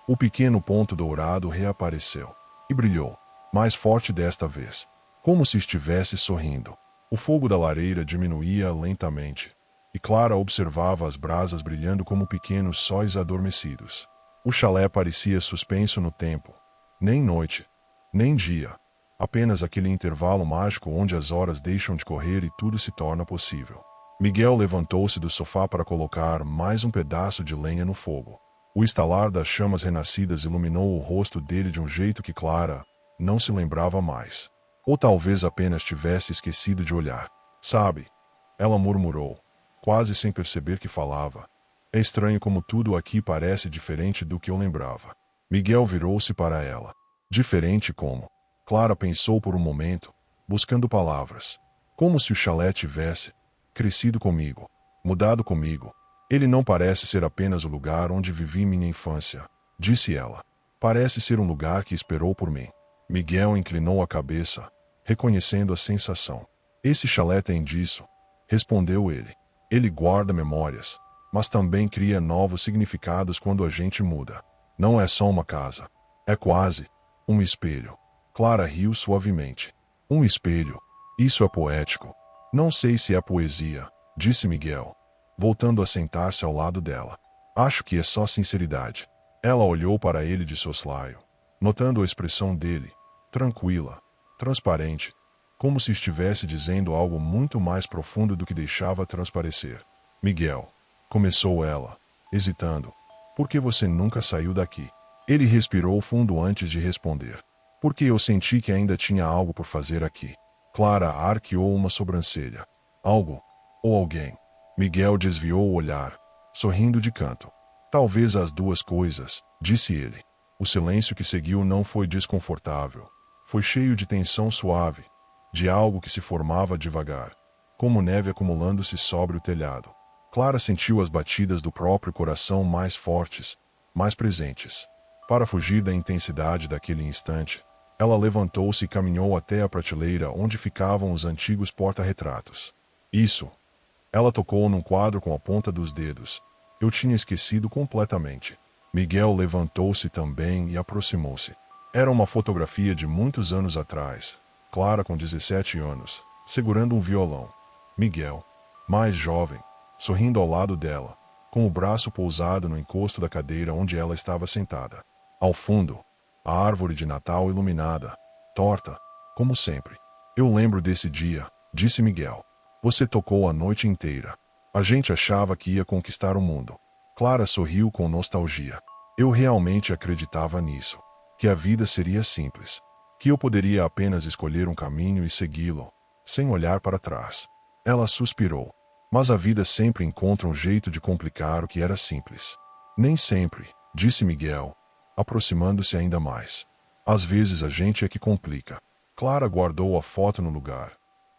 o pequeno ponto dourado reapareceu. E brilhou, mais forte desta vez, como se estivesse sorrindo. O fogo da lareira diminuía lentamente, e Clara observava as brasas brilhando como pequenos sóis adormecidos. O chalé parecia suspenso no tempo. Nem noite, nem dia. Apenas aquele intervalo mágico onde as horas deixam de correr e tudo se torna possível. Miguel levantou-se do sofá para colocar mais um pedaço de lenha no fogo. O estalar das chamas renascidas iluminou o rosto dele de um jeito que Clara não se lembrava mais. Ou talvez apenas tivesse esquecido de olhar. Sabe? Ela murmurou, quase sem perceber que falava. É estranho como tudo aqui parece diferente do que eu lembrava. Miguel virou-se para ela. Diferente como? Clara pensou por um momento, buscando palavras. Como se o chalé tivesse crescido comigo, mudado comigo. Ele não parece ser apenas o lugar onde vivi minha infância, disse ela. Parece ser um lugar que esperou por mim. Miguel inclinou a cabeça, reconhecendo a sensação. Esse chalé tem disso, respondeu ele. Ele guarda memórias, mas também cria novos significados quando a gente muda. Não é só uma casa. É quase um espelho. Clara riu suavemente. Um espelho. Isso é poético. Não sei se é poesia, disse Miguel, voltando a sentar-se ao lado dela. Acho que é só sinceridade. Ela olhou para ele de soslaio, notando a expressão dele, tranquila, transparente, como se estivesse dizendo algo muito mais profundo do que deixava transparecer. Miguel, começou ela, hesitando. Por que você nunca saiu daqui? Ele respirou fundo antes de responder. Porque eu senti que ainda tinha algo por fazer aqui. Clara arqueou uma sobrancelha. Algo, ou alguém. Miguel desviou o olhar, sorrindo de canto. Talvez as duas coisas, disse ele. O silêncio que seguiu não foi desconfortável. Foi cheio de tensão suave, de algo que se formava devagar, como neve acumulando-se sobre o telhado. Clara sentiu as batidas do próprio coração mais fortes, mais presentes. Para fugir da intensidade daquele instante, ela levantou-se e caminhou até a prateleira onde ficavam os antigos porta-retratos. Isso. Ela tocou num quadro com a ponta dos dedos. Eu tinha esquecido completamente. Miguel levantou-se também e aproximou-se. Era uma fotografia de muitos anos atrás. Clara com 17 anos, segurando um violão. Miguel, mais jovem, sorrindo ao lado dela, com o braço pousado no encosto da cadeira onde ela estava sentada. Ao fundo, a árvore de Natal iluminada, torta, como sempre. Eu lembro desse dia, disse Miguel. Você tocou a noite inteira. A gente achava que ia conquistar o mundo. Clara sorriu com nostalgia. Eu realmente acreditava nisso. Que a vida seria simples. Que eu poderia apenas escolher um caminho e segui-lo, sem olhar para trás. Ela suspirou. Mas a vida sempre encontra um jeito de complicar o que era simples. Nem sempre, disse Miguel, aproximando-se ainda mais. Às vezes a gente é que complica. Clara guardou a foto no lugar,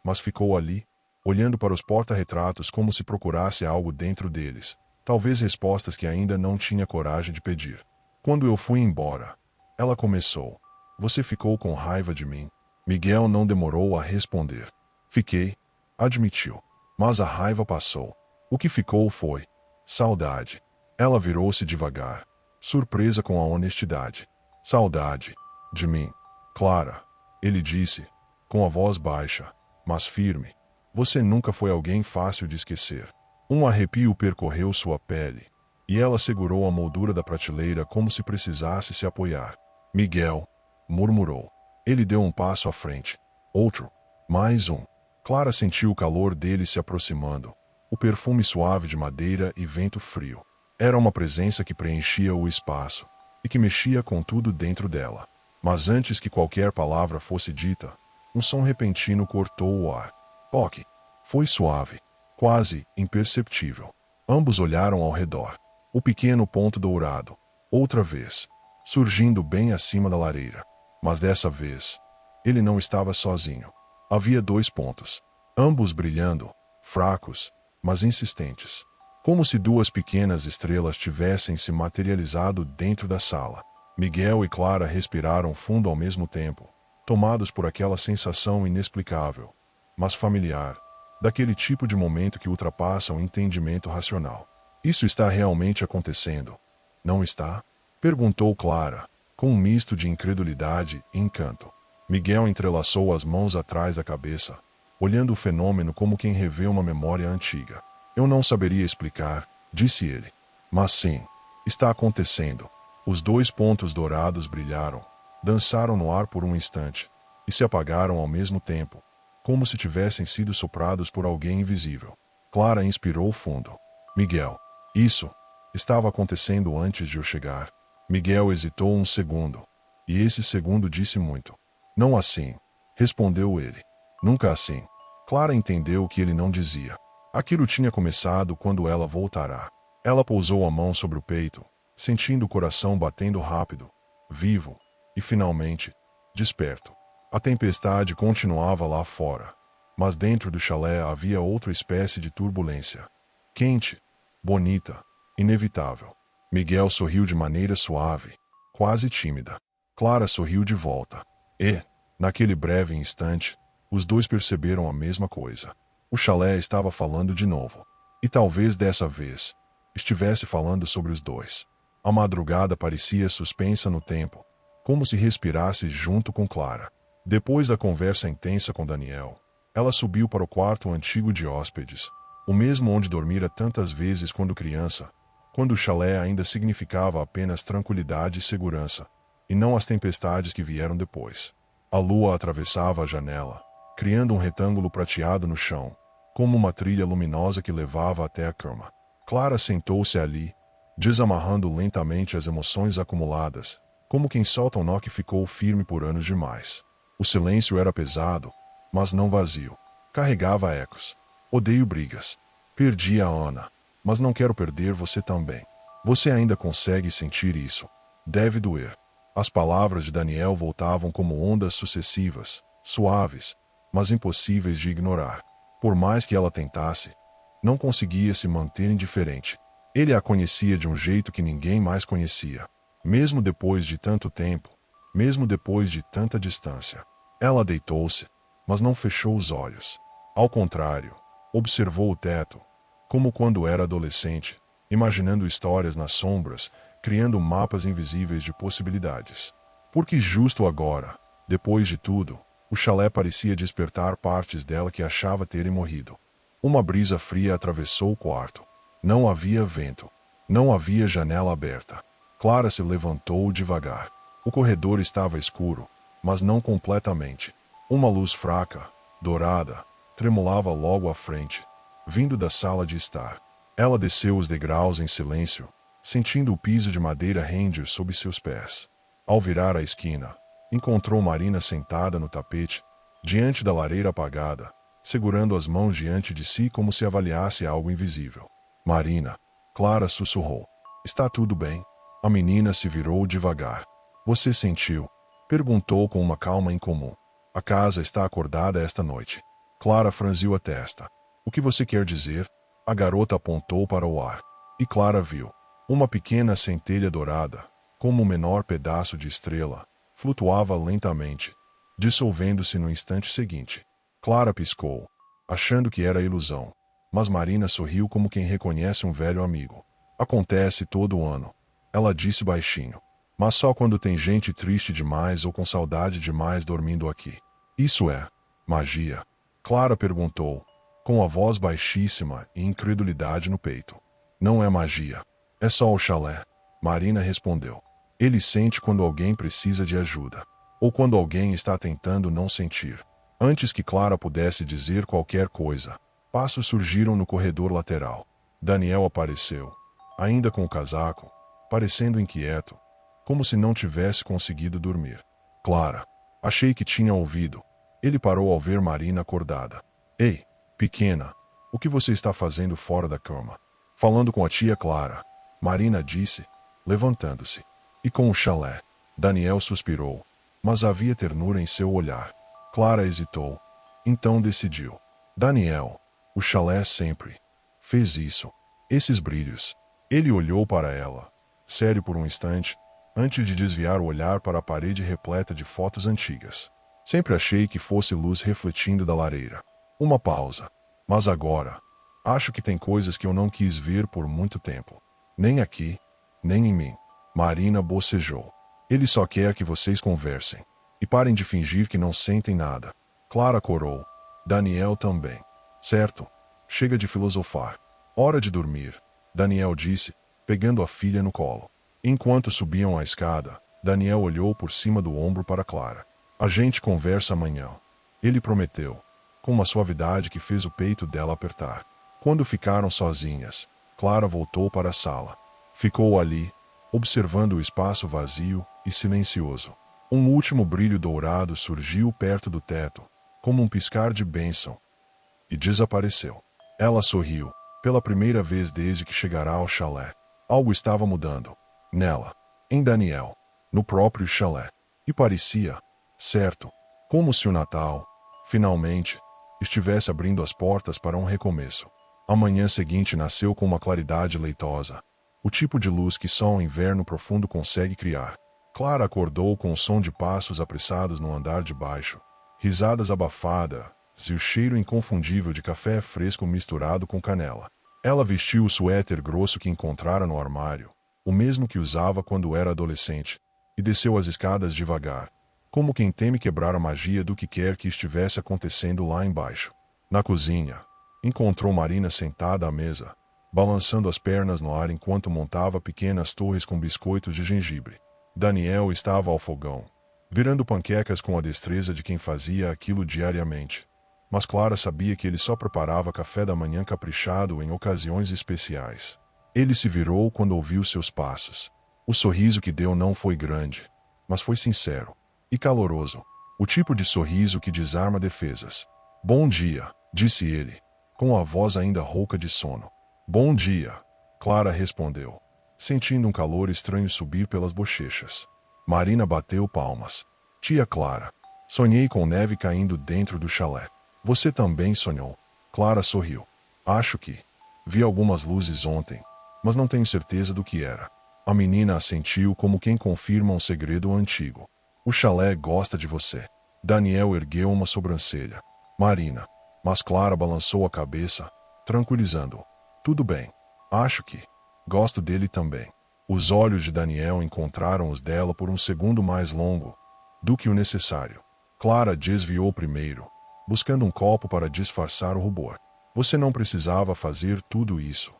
mas ficou ali, olhando para os porta-retratos como se procurasse algo dentro deles, talvez respostas que ainda não tinha coragem de pedir. Quando eu fui embora, ela começou. Você ficou com raiva de mim? Miguel não demorou a responder. Fiquei, admitiu. Mas a raiva passou. O que ficou foi saudade. Ela virou-se devagar, surpresa com a honestidade. Saudade. De mim. Clara. Ele disse, com a voz baixa, mas firme. Você nunca foi alguém fácil de esquecer. Um arrepio percorreu sua pele, e ela segurou a moldura da prateleira como se precisasse se apoiar. Miguel, murmurou. Ele deu um passo à frente. Outro. Mais um. Clara sentiu o calor dele se aproximando. o perfume suave de madeira e vento frio. Era uma presença que preenchia o espaço e que mexia com tudo dentro dela. Mas antes que qualquer palavra fosse dita, um som repentino cortou o ar. Toque. Foi suave, quase imperceptível. Ambos olharam ao redor. O pequeno ponto dourado, outra vez, surgindo bem acima da lareira. Mas dessa vez, ele não estava sozinho. Havia 2 pontos, ambos brilhando, fracos, mas insistentes. Como se 2 pequenas estrelas tivessem se materializado dentro da sala. Miguel e Clara respiraram fundo ao mesmo tempo, tomados por aquela sensação inexplicável, mas familiar, daquele tipo de momento que ultrapassa o entendimento racional. Isso está realmente acontecendo, não está? Perguntou Clara, com um misto de incredulidade e encanto. Miguel entrelaçou as mãos atrás da cabeça, olhando o fenômeno como quem revê uma memória antiga. Eu não saberia explicar, disse ele. Mas sim, está acontecendo. Os 2 pontos dourados brilharam, dançaram no ar por um instante, e se apagaram ao mesmo tempo, como se tivessem sido soprados por alguém invisível. Clara inspirou fundo. Miguel. Isso estava acontecendo antes de eu chegar. Miguel hesitou um segundo, e esse segundo disse muito. Não assim, respondeu ele. Nunca assim. Clara entendeu o que ele não dizia. Aquilo tinha começado quando ela voltará. Ela pousou a mão sobre o peito, sentindo o coração batendo rápido, vivo, e finalmente, desperto. A tempestade continuava lá fora, mas dentro do chalé havia outra espécie de turbulência. Quente, bonita, inevitável. Miguel sorriu de maneira suave, quase tímida. Clara sorriu de volta. E, naquele breve instante, os 2 perceberam a mesma coisa. O chalé estava falando de novo. E talvez dessa vez, estivesse falando sobre os 2. A madrugada parecia suspensa no tempo, como se respirasse junto com Clara. Depois da conversa intensa com Daniel, ela subiu para o quarto antigo de hóspedes, o mesmo onde dormira tantas vezes quando criança, quando o chalé ainda significava apenas tranquilidade e segurança, e não as tempestades que vieram depois. A lua atravessava a janela, criando um retângulo prateado no chão, como uma trilha luminosa que levava até a cama. Clara sentou-se ali, desamarrando lentamente as emoções acumuladas, como quem solta um nó que ficou firme por anos demais. O silêncio era pesado, mas não vazio. Carregava ecos. Odeio brigas. Perdi a Ana, mas não quero perder você também. Você ainda consegue sentir isso. Deve doer. As palavras de Daniel voltavam como ondas sucessivas, suaves, mas impossíveis de ignorar. Por mais que ela tentasse, não conseguia se manter indiferente. Ele a conhecia de um jeito que ninguém mais conhecia. Mesmo depois de tanto tempo, mesmo depois de tanta distância. Ela deitou-se, mas não fechou os olhos. Ao contrário, observou o teto, como quando era adolescente, imaginando histórias nas sombras, criando mapas invisíveis de possibilidades. Porque justo agora, depois de tudo, o chalé parecia despertar partes dela que achava terem morrido. Uma brisa fria atravessou o quarto. Não havia vento. Não havia janela aberta. Clara se levantou devagar. O corredor estava escuro, mas não completamente. Uma luz fraca, dourada, tremulava logo à frente, vindo da sala de estar. Ela desceu os degraus em silêncio, sentindo o piso de madeira render sob seus pés. Ao virar a esquina, encontrou Marina sentada no tapete, diante da lareira apagada, segurando as mãos diante de si como se avaliasse algo invisível. Marina, Clara sussurrou. Está tudo bem? A menina se virou devagar. Você sentiu? Perguntou com uma calma incomum. A casa está acordada esta noite. Clara franziu a testa. O que você quer dizer? A garota apontou para o ar. E Clara viu. Uma pequena centelha dourada, como o menor pedaço de estrela, flutuava lentamente, dissolvendo-se no instante seguinte. Clara piscou, achando que era ilusão. Mas Marina sorriu como quem reconhece um velho amigo. Acontece todo ano. Ela disse baixinho. Mas só quando tem gente triste demais ou com saudade demais dormindo aqui. Isso é magia? Clara perguntou, com a voz baixíssima e incredulidade no peito. Não é magia. É só o chalé. Marina respondeu. Ele sente quando alguém precisa de ajuda. Ou quando alguém está tentando não sentir. Antes que Clara pudesse dizer qualquer coisa, Passos surgiram no corredor lateral. Daniel apareceu, ainda com o casaco, parecendo inquieto, como se não tivesse conseguido dormir. Clara, achei que tinha ouvido. Ele parou ao ver Marina acordada. Ei, pequena, o que você está fazendo fora da cama? Falando com a tia Clara, Marina disse, levantando-se. E com o chalé? Daniel suspirou, mas havia ternura em seu olhar. Clara hesitou. Então decidiu. Daniel, o chalé sempre fez isso. Esses brilhos. Ele olhou para ela, sério por um instante, antes de desviar o olhar para a parede repleta de fotos antigas. Sempre achei que fosse luz refletindo da lareira. Uma pausa. Mas agora, acho que tem coisas que eu não quis ver por muito tempo. Nem aqui, nem em mim. Marina bocejou. Ele só quer que vocês conversem. E parem de fingir que não sentem nada. Clara corou. Daniel também. Certo. Chega de filosofar. Hora de dormir, Daniel disse, pegando a filha no colo. Enquanto subiam a escada, Daniel olhou por cima do ombro para Clara. A gente conversa amanhã. Ele prometeu, com uma suavidade que fez o peito dela apertar. Quando ficaram sozinhas, Clara voltou para a sala. Ficou ali, observando o espaço vazio e silencioso. Um último brilho dourado surgiu perto do teto, como um piscar de bênção, e desapareceu. Ela sorriu, pela primeira vez desde que chegara ao chalé. Algo estava mudando. Nela, em Daniel, no próprio chalé. E parecia, certo, como se o Natal, finalmente, estivesse abrindo as portas para um recomeço. A manhã seguinte nasceu com uma claridade leitosa, o tipo de luz que só o inverno profundo consegue criar. Clara acordou com o som de passos apressados no andar de baixo, risadas abafadas e o cheiro inconfundível de café fresco misturado com canela. Ela vestiu o suéter grosso que encontrara no armário, o mesmo que usava quando era adolescente, e desceu as escadas devagar, como quem teme quebrar a magia do que quer que estivesse acontecendo lá embaixo. Na cozinha, encontrou Marina sentada à mesa, balançando as pernas no ar enquanto montava pequenas torres com biscoitos de gengibre. Daniel estava ao fogão, virando panquecas com a destreza de quem fazia aquilo diariamente. Mas Clara sabia que ele só preparava café da manhã caprichado em ocasiões especiais. Ele se virou quando ouviu seus passos. O sorriso que deu não foi grande, mas foi sincero e caloroso. O tipo de sorriso que desarma defesas. Bom dia, disse ele, com a voz ainda rouca de sono. Bom dia, Clara respondeu, sentindo um calor estranho subir pelas bochechas. Marina bateu palmas. Tia Clara, sonhei com neve caindo dentro do chalé. Você também sonhou? Clara sorriu. Acho que. Vi algumas luzes ontem, mas não tenho certeza do que era. A menina assentiu como quem confirma um segredo antigo. O chalé gosta de você. Daniel ergueu uma sobrancelha. Marina. Mas Clara balançou a cabeça, tranquilizando-o. Tudo bem. Acho que. Gosto dele também. Os olhos de Daniel encontraram os dela por um segundo mais longo do que o necessário. Clara desviou primeiro, buscando um copo para disfarçar o rubor. Você não precisava fazer tudo isso,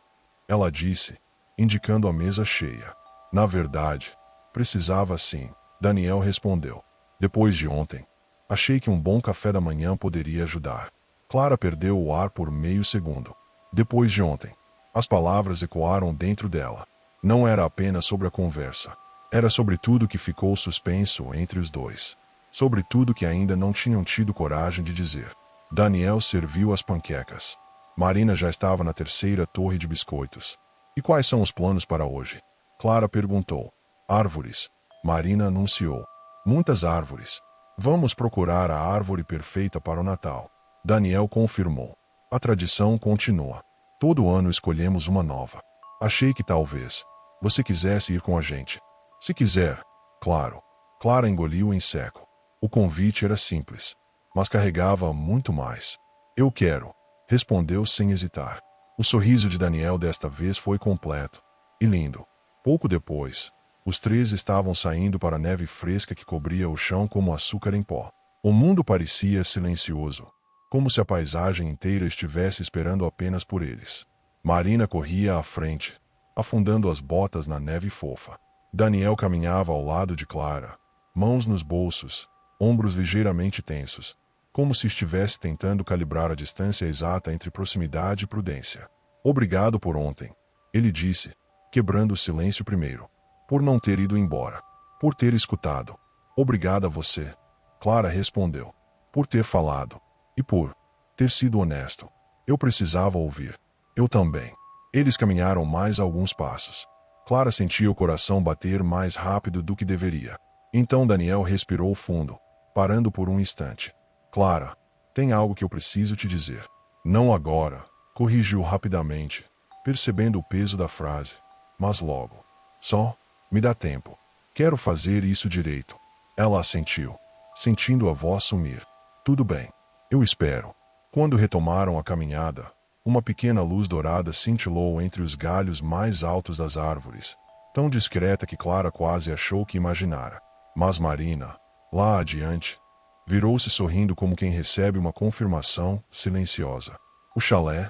ela disse, indicando a mesa cheia. Na verdade, precisava sim, Daniel respondeu. Depois de ontem, achei que um bom café da manhã poderia ajudar. Clara perdeu o ar por meio segundo. Depois de ontem, as palavras ecoaram dentro dela. Não era apenas sobre a conversa. Era sobre tudo que ficou suspenso entre os dois. Sobre tudo que ainda não tinham tido coragem de dizer. Daniel serviu as panquecas. Marina já estava na terceira torre de biscoitos. E quais são os planos para hoje? Clara perguntou. Árvores. Marina anunciou. Muitas árvores. Vamos procurar a árvore perfeita para o Natal. Daniel confirmou. A tradição continua. Todo ano escolhemos uma nova. Achei que talvez você quisesse ir com a gente. Se quiser, claro. Clara engoliu em seco. O convite era simples, mas carregava muito mais. Eu quero, respondeu sem hesitar. O sorriso de Daniel desta vez foi completo e lindo. Pouco depois, os três estavam saindo para a neve fresca que cobria o chão como açúcar em pó. O mundo parecia silencioso, como se a paisagem inteira estivesse esperando apenas por eles. Marina corria à frente, afundando as botas na neve fofa. Daniel caminhava ao lado de Clara, mãos nos bolsos, ombros ligeiramente tensos. como se estivesse tentando calibrar a distância exata entre proximidade e prudência. Obrigado por ontem, ele disse, quebrando o silêncio primeiro. Por não ter ido embora. Por ter escutado. Obrigada a você, Clara respondeu. Por ter falado. E por ter sido honesto. Eu precisava ouvir. Eu também. Eles caminharam mais alguns passos. Clara sentia o coração bater mais rápido do que deveria. Então Daniel respirou fundo, parando por um instante. Clara, tem algo que eu preciso te dizer. Não agora, corrigiu rapidamente, percebendo o peso da frase. Mas logo. Só, me dá tempo. Quero fazer isso direito. Ela assentiu, sentindo a voz sumir. Tudo bem. Eu espero. Quando retomaram a caminhada, uma pequena luz dourada cintilou entre os galhos mais altos das árvores, tão discreta que Clara quase achou que imaginara. Mas Marina, lá adiante, virou-se sorrindo como quem recebe uma confirmação silenciosa. O chalé,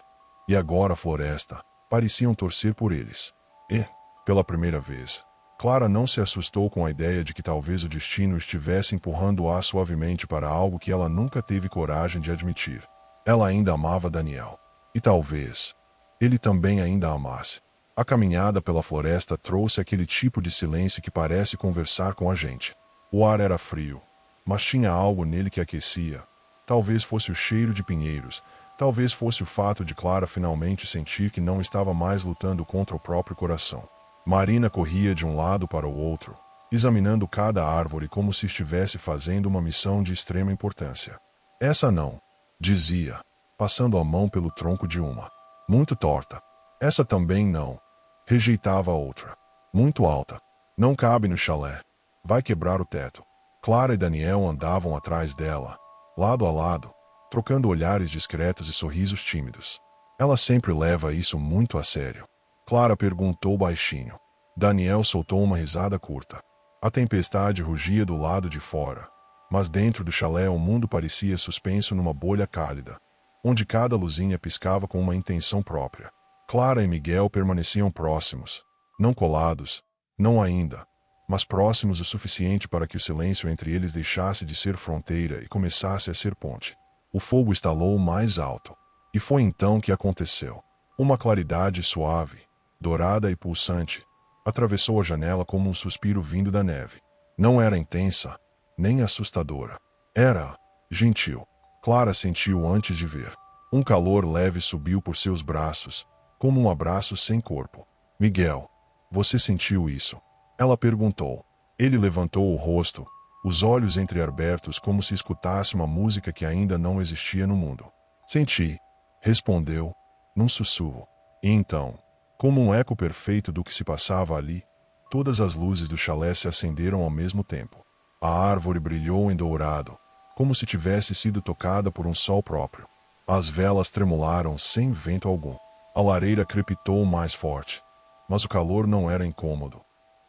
e agora a floresta, pareciam torcer por eles. E, pela primeira vez, Clara não se assustou com a ideia de que talvez o destino estivesse empurrando-a suavemente para algo que ela nunca teve coragem de admitir. Ela ainda amava Daniel. E talvez ele também ainda a amasse. A caminhada pela floresta trouxe aquele tipo de silêncio que parece conversar com a gente. O ar era frio, mas tinha algo nele que aquecia. Talvez fosse o cheiro de pinheiros, talvez fosse o fato de Clara finalmente sentir que não estava mais lutando contra o próprio coração. Marina corria de um lado para o outro, examinando cada árvore como se estivesse fazendo uma missão de extrema importância. Essa não, dizia, passando a mão pelo tronco de uma. Muito torta. Essa também não. Rejeitava a outra. Muito alta. Não cabe no chalé. Vai quebrar o teto. Clara e Daniel andavam atrás dela, lado a lado, trocando olhares discretos e sorrisos tímidos. Ela sempre leva isso muito a sério. Clara perguntou baixinho. Daniel soltou uma risada curta. A tempestade rugia do lado de fora, mas dentro do chalé o mundo parecia suspenso numa bolha cálida, onde cada luzinha piscava com uma intenção própria. Clara e Miguel permaneciam próximos, não colados, não ainda, mas próximos o suficiente para que o silêncio entre eles deixasse de ser fronteira e começasse a ser ponte. O fogo estalou mais alto, e foi então que aconteceu. Uma claridade suave, dourada e pulsante, atravessou a janela como um suspiro vindo da neve. Não era intensa, nem assustadora. Era gentil. Clara sentiu antes de ver. Um calor leve subiu por seus braços, como um abraço sem corpo. Miguel, você sentiu isso? Ela perguntou. Ele levantou o rosto, os olhos entreabertos como se escutasse uma música que ainda não existia no mundo. Senti, respondeu, num sussurro. E então, como um eco perfeito do que se passava ali, todas as luzes do chalé se acenderam ao mesmo tempo. A árvore brilhou em dourado, como se tivesse sido tocada por um sol próprio. As velas tremularam sem vento algum. A lareira crepitou mais forte. Mas o calor não era incômodo.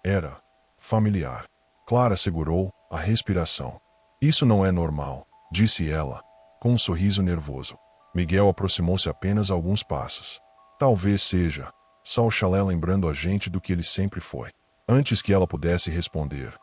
Era familiar. Clara segurou a respiração. Isso não é normal, disse ela, com um sorriso nervoso. Miguel aproximou-se apenas alguns passos. Talvez seja só o chalé lembrando a gente do que ele sempre foi. Antes que ela pudesse responder,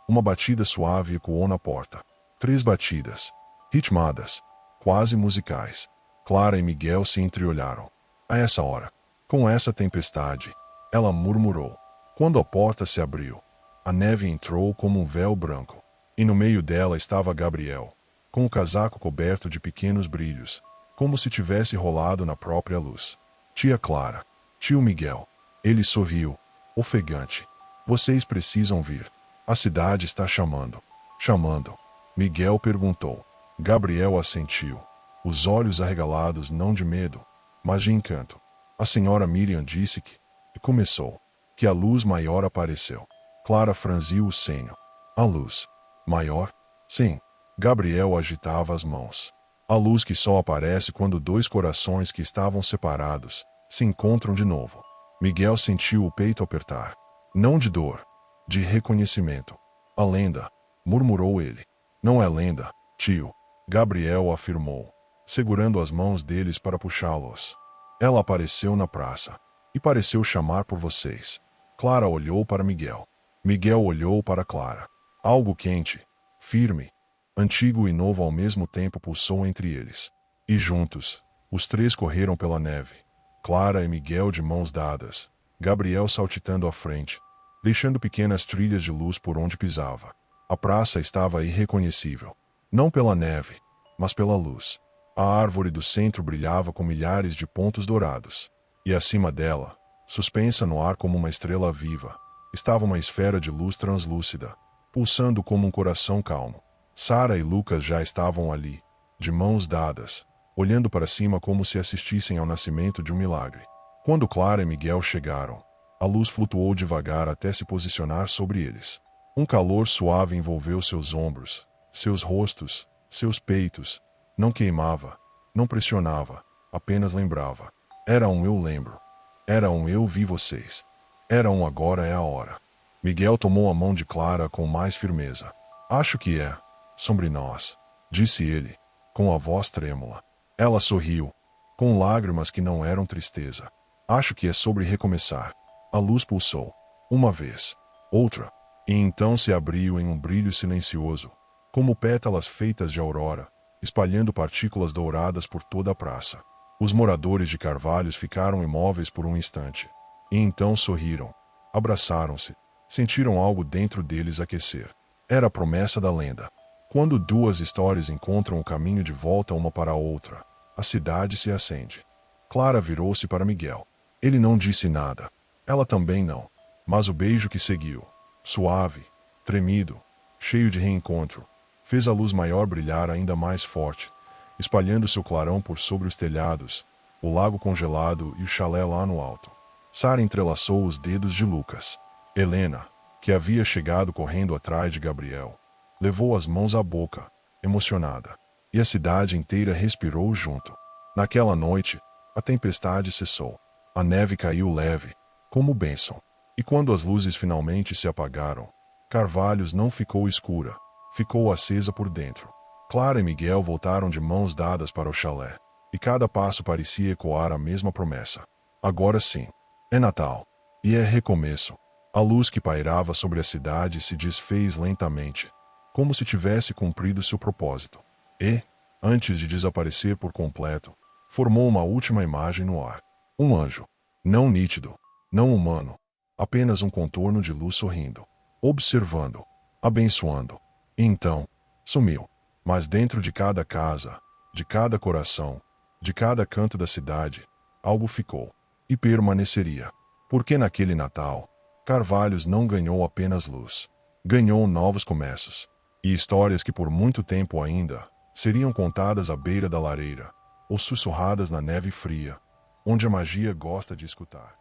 uma batida suave ecoou na porta. 3 batidas, ritmadas, quase musicais. Clara e Miguel se entreolharam. A essa hora, com essa tempestade, ela murmurou. Quando a porta se abriu, a neve entrou como um véu branco, e no meio dela estava Gabriel, com o casaco coberto de pequenos brilhos, como se tivesse rolado na própria luz. Tia Clara, tio Miguel. Ele sorriu, ofegante. Vocês precisam vir. A cidade está chamando. Chamando. Miguel perguntou. Gabriel assentiu, os olhos arregalados não de medo, mas de encanto. A senhora Miriam disse que, e começou, que a luz maior apareceu. Clara franziu o senho. A luz maior? Sim. Gabriel agitava as mãos. A luz que só aparece quando 2 corações que estavam separados se encontram de novo. Miguel sentiu o peito apertar. Não de dor, de reconhecimento. A lenda, murmurou ele. Não é lenda, tio, Gabriel afirmou, segurando as mãos deles para puxá-los. Ela apareceu na praça, e pareceu chamar por vocês. Clara olhou para Miguel. Miguel olhou para Clara. Algo quente, firme, antigo e novo ao mesmo tempo, pulsou entre eles. E juntos, os três correram pela neve. Clara e Miguel de mãos dadas, Gabriel saltitando à frente, deixando pequenas trilhas de luz por onde pisava. A praça estava irreconhecível. Não pela neve, mas pela luz. A árvore do centro brilhava com milhares de pontos dourados. E acima dela, suspensa no ar como uma estrela viva, estava uma esfera de luz translúcida, pulsando como um coração calmo. Sara e Lucas já estavam ali, de mãos dadas, olhando para cima como se assistissem ao nascimento de um milagre. Quando Clara e Miguel chegaram, a luz flutuou devagar até se posicionar sobre eles. Um calor suave envolveu seus ombros, seus rostos, seus peitos. Não queimava, não pressionava, apenas lembrava. Era um eu lembro. Era um eu vi vocês. Era um agora é a hora. Miguel tomou a mão de Clara com mais firmeza. Acho que é sobre nós, disse ele, com a voz trêmula. Ela sorriu, com lágrimas que não eram tristeza. Acho que é sobre recomeçar. A luz pulsou. Uma vez. Outra. E então se abriu em um brilho silencioso, como pétalas feitas de aurora, espalhando partículas douradas por toda a praça. Os moradores de Carvalhos ficaram imóveis por um instante. E então sorriram. Abraçaram-se. Sentiram algo dentro deles aquecer. Era a promessa da lenda. Quando duas histórias encontram o caminho de volta uma para a outra, a cidade se acende. Clara virou-se para Miguel. Ele não disse nada. Ela também não. Mas o beijo que seguiu, suave, tremido, cheio de reencontro, fez a luz maior brilhar ainda mais forte, espalhando seu clarão por sobre os telhados, o lago congelado e o chalé lá no alto. Sara entrelaçou os dedos de Lucas. Helena, que havia chegado correndo atrás de Gabriel, levou as mãos à boca, emocionada, e a cidade inteira respirou junto. Naquela noite, a tempestade cessou. A neve caiu leve, como bênção. E quando as luzes finalmente se apagaram, Carvalhos não ficou escura, ficou acesa por dentro. Clara e Miguel voltaram de mãos dadas para o chalé, e cada passo parecia ecoar a mesma promessa. Agora sim, é Natal, e é recomeço. A luz que pairava sobre a cidade se desfez lentamente, como se tivesse cumprido seu propósito. E, antes de desaparecer por completo, formou uma última imagem no ar. Um anjo, não nítido, não humano, apenas um contorno de luz sorrindo, observando, abençoando. E então, sumiu. Mas dentro de cada casa, de cada coração, de cada canto da cidade, algo ficou. E permaneceria. Porque naquele Natal, Carvalhos não ganhou apenas luz. Ganhou novos começos. E histórias que por muito tempo ainda seriam contadas à beira da lareira, ou sussurradas na neve fria, onde a magia gosta de escutar.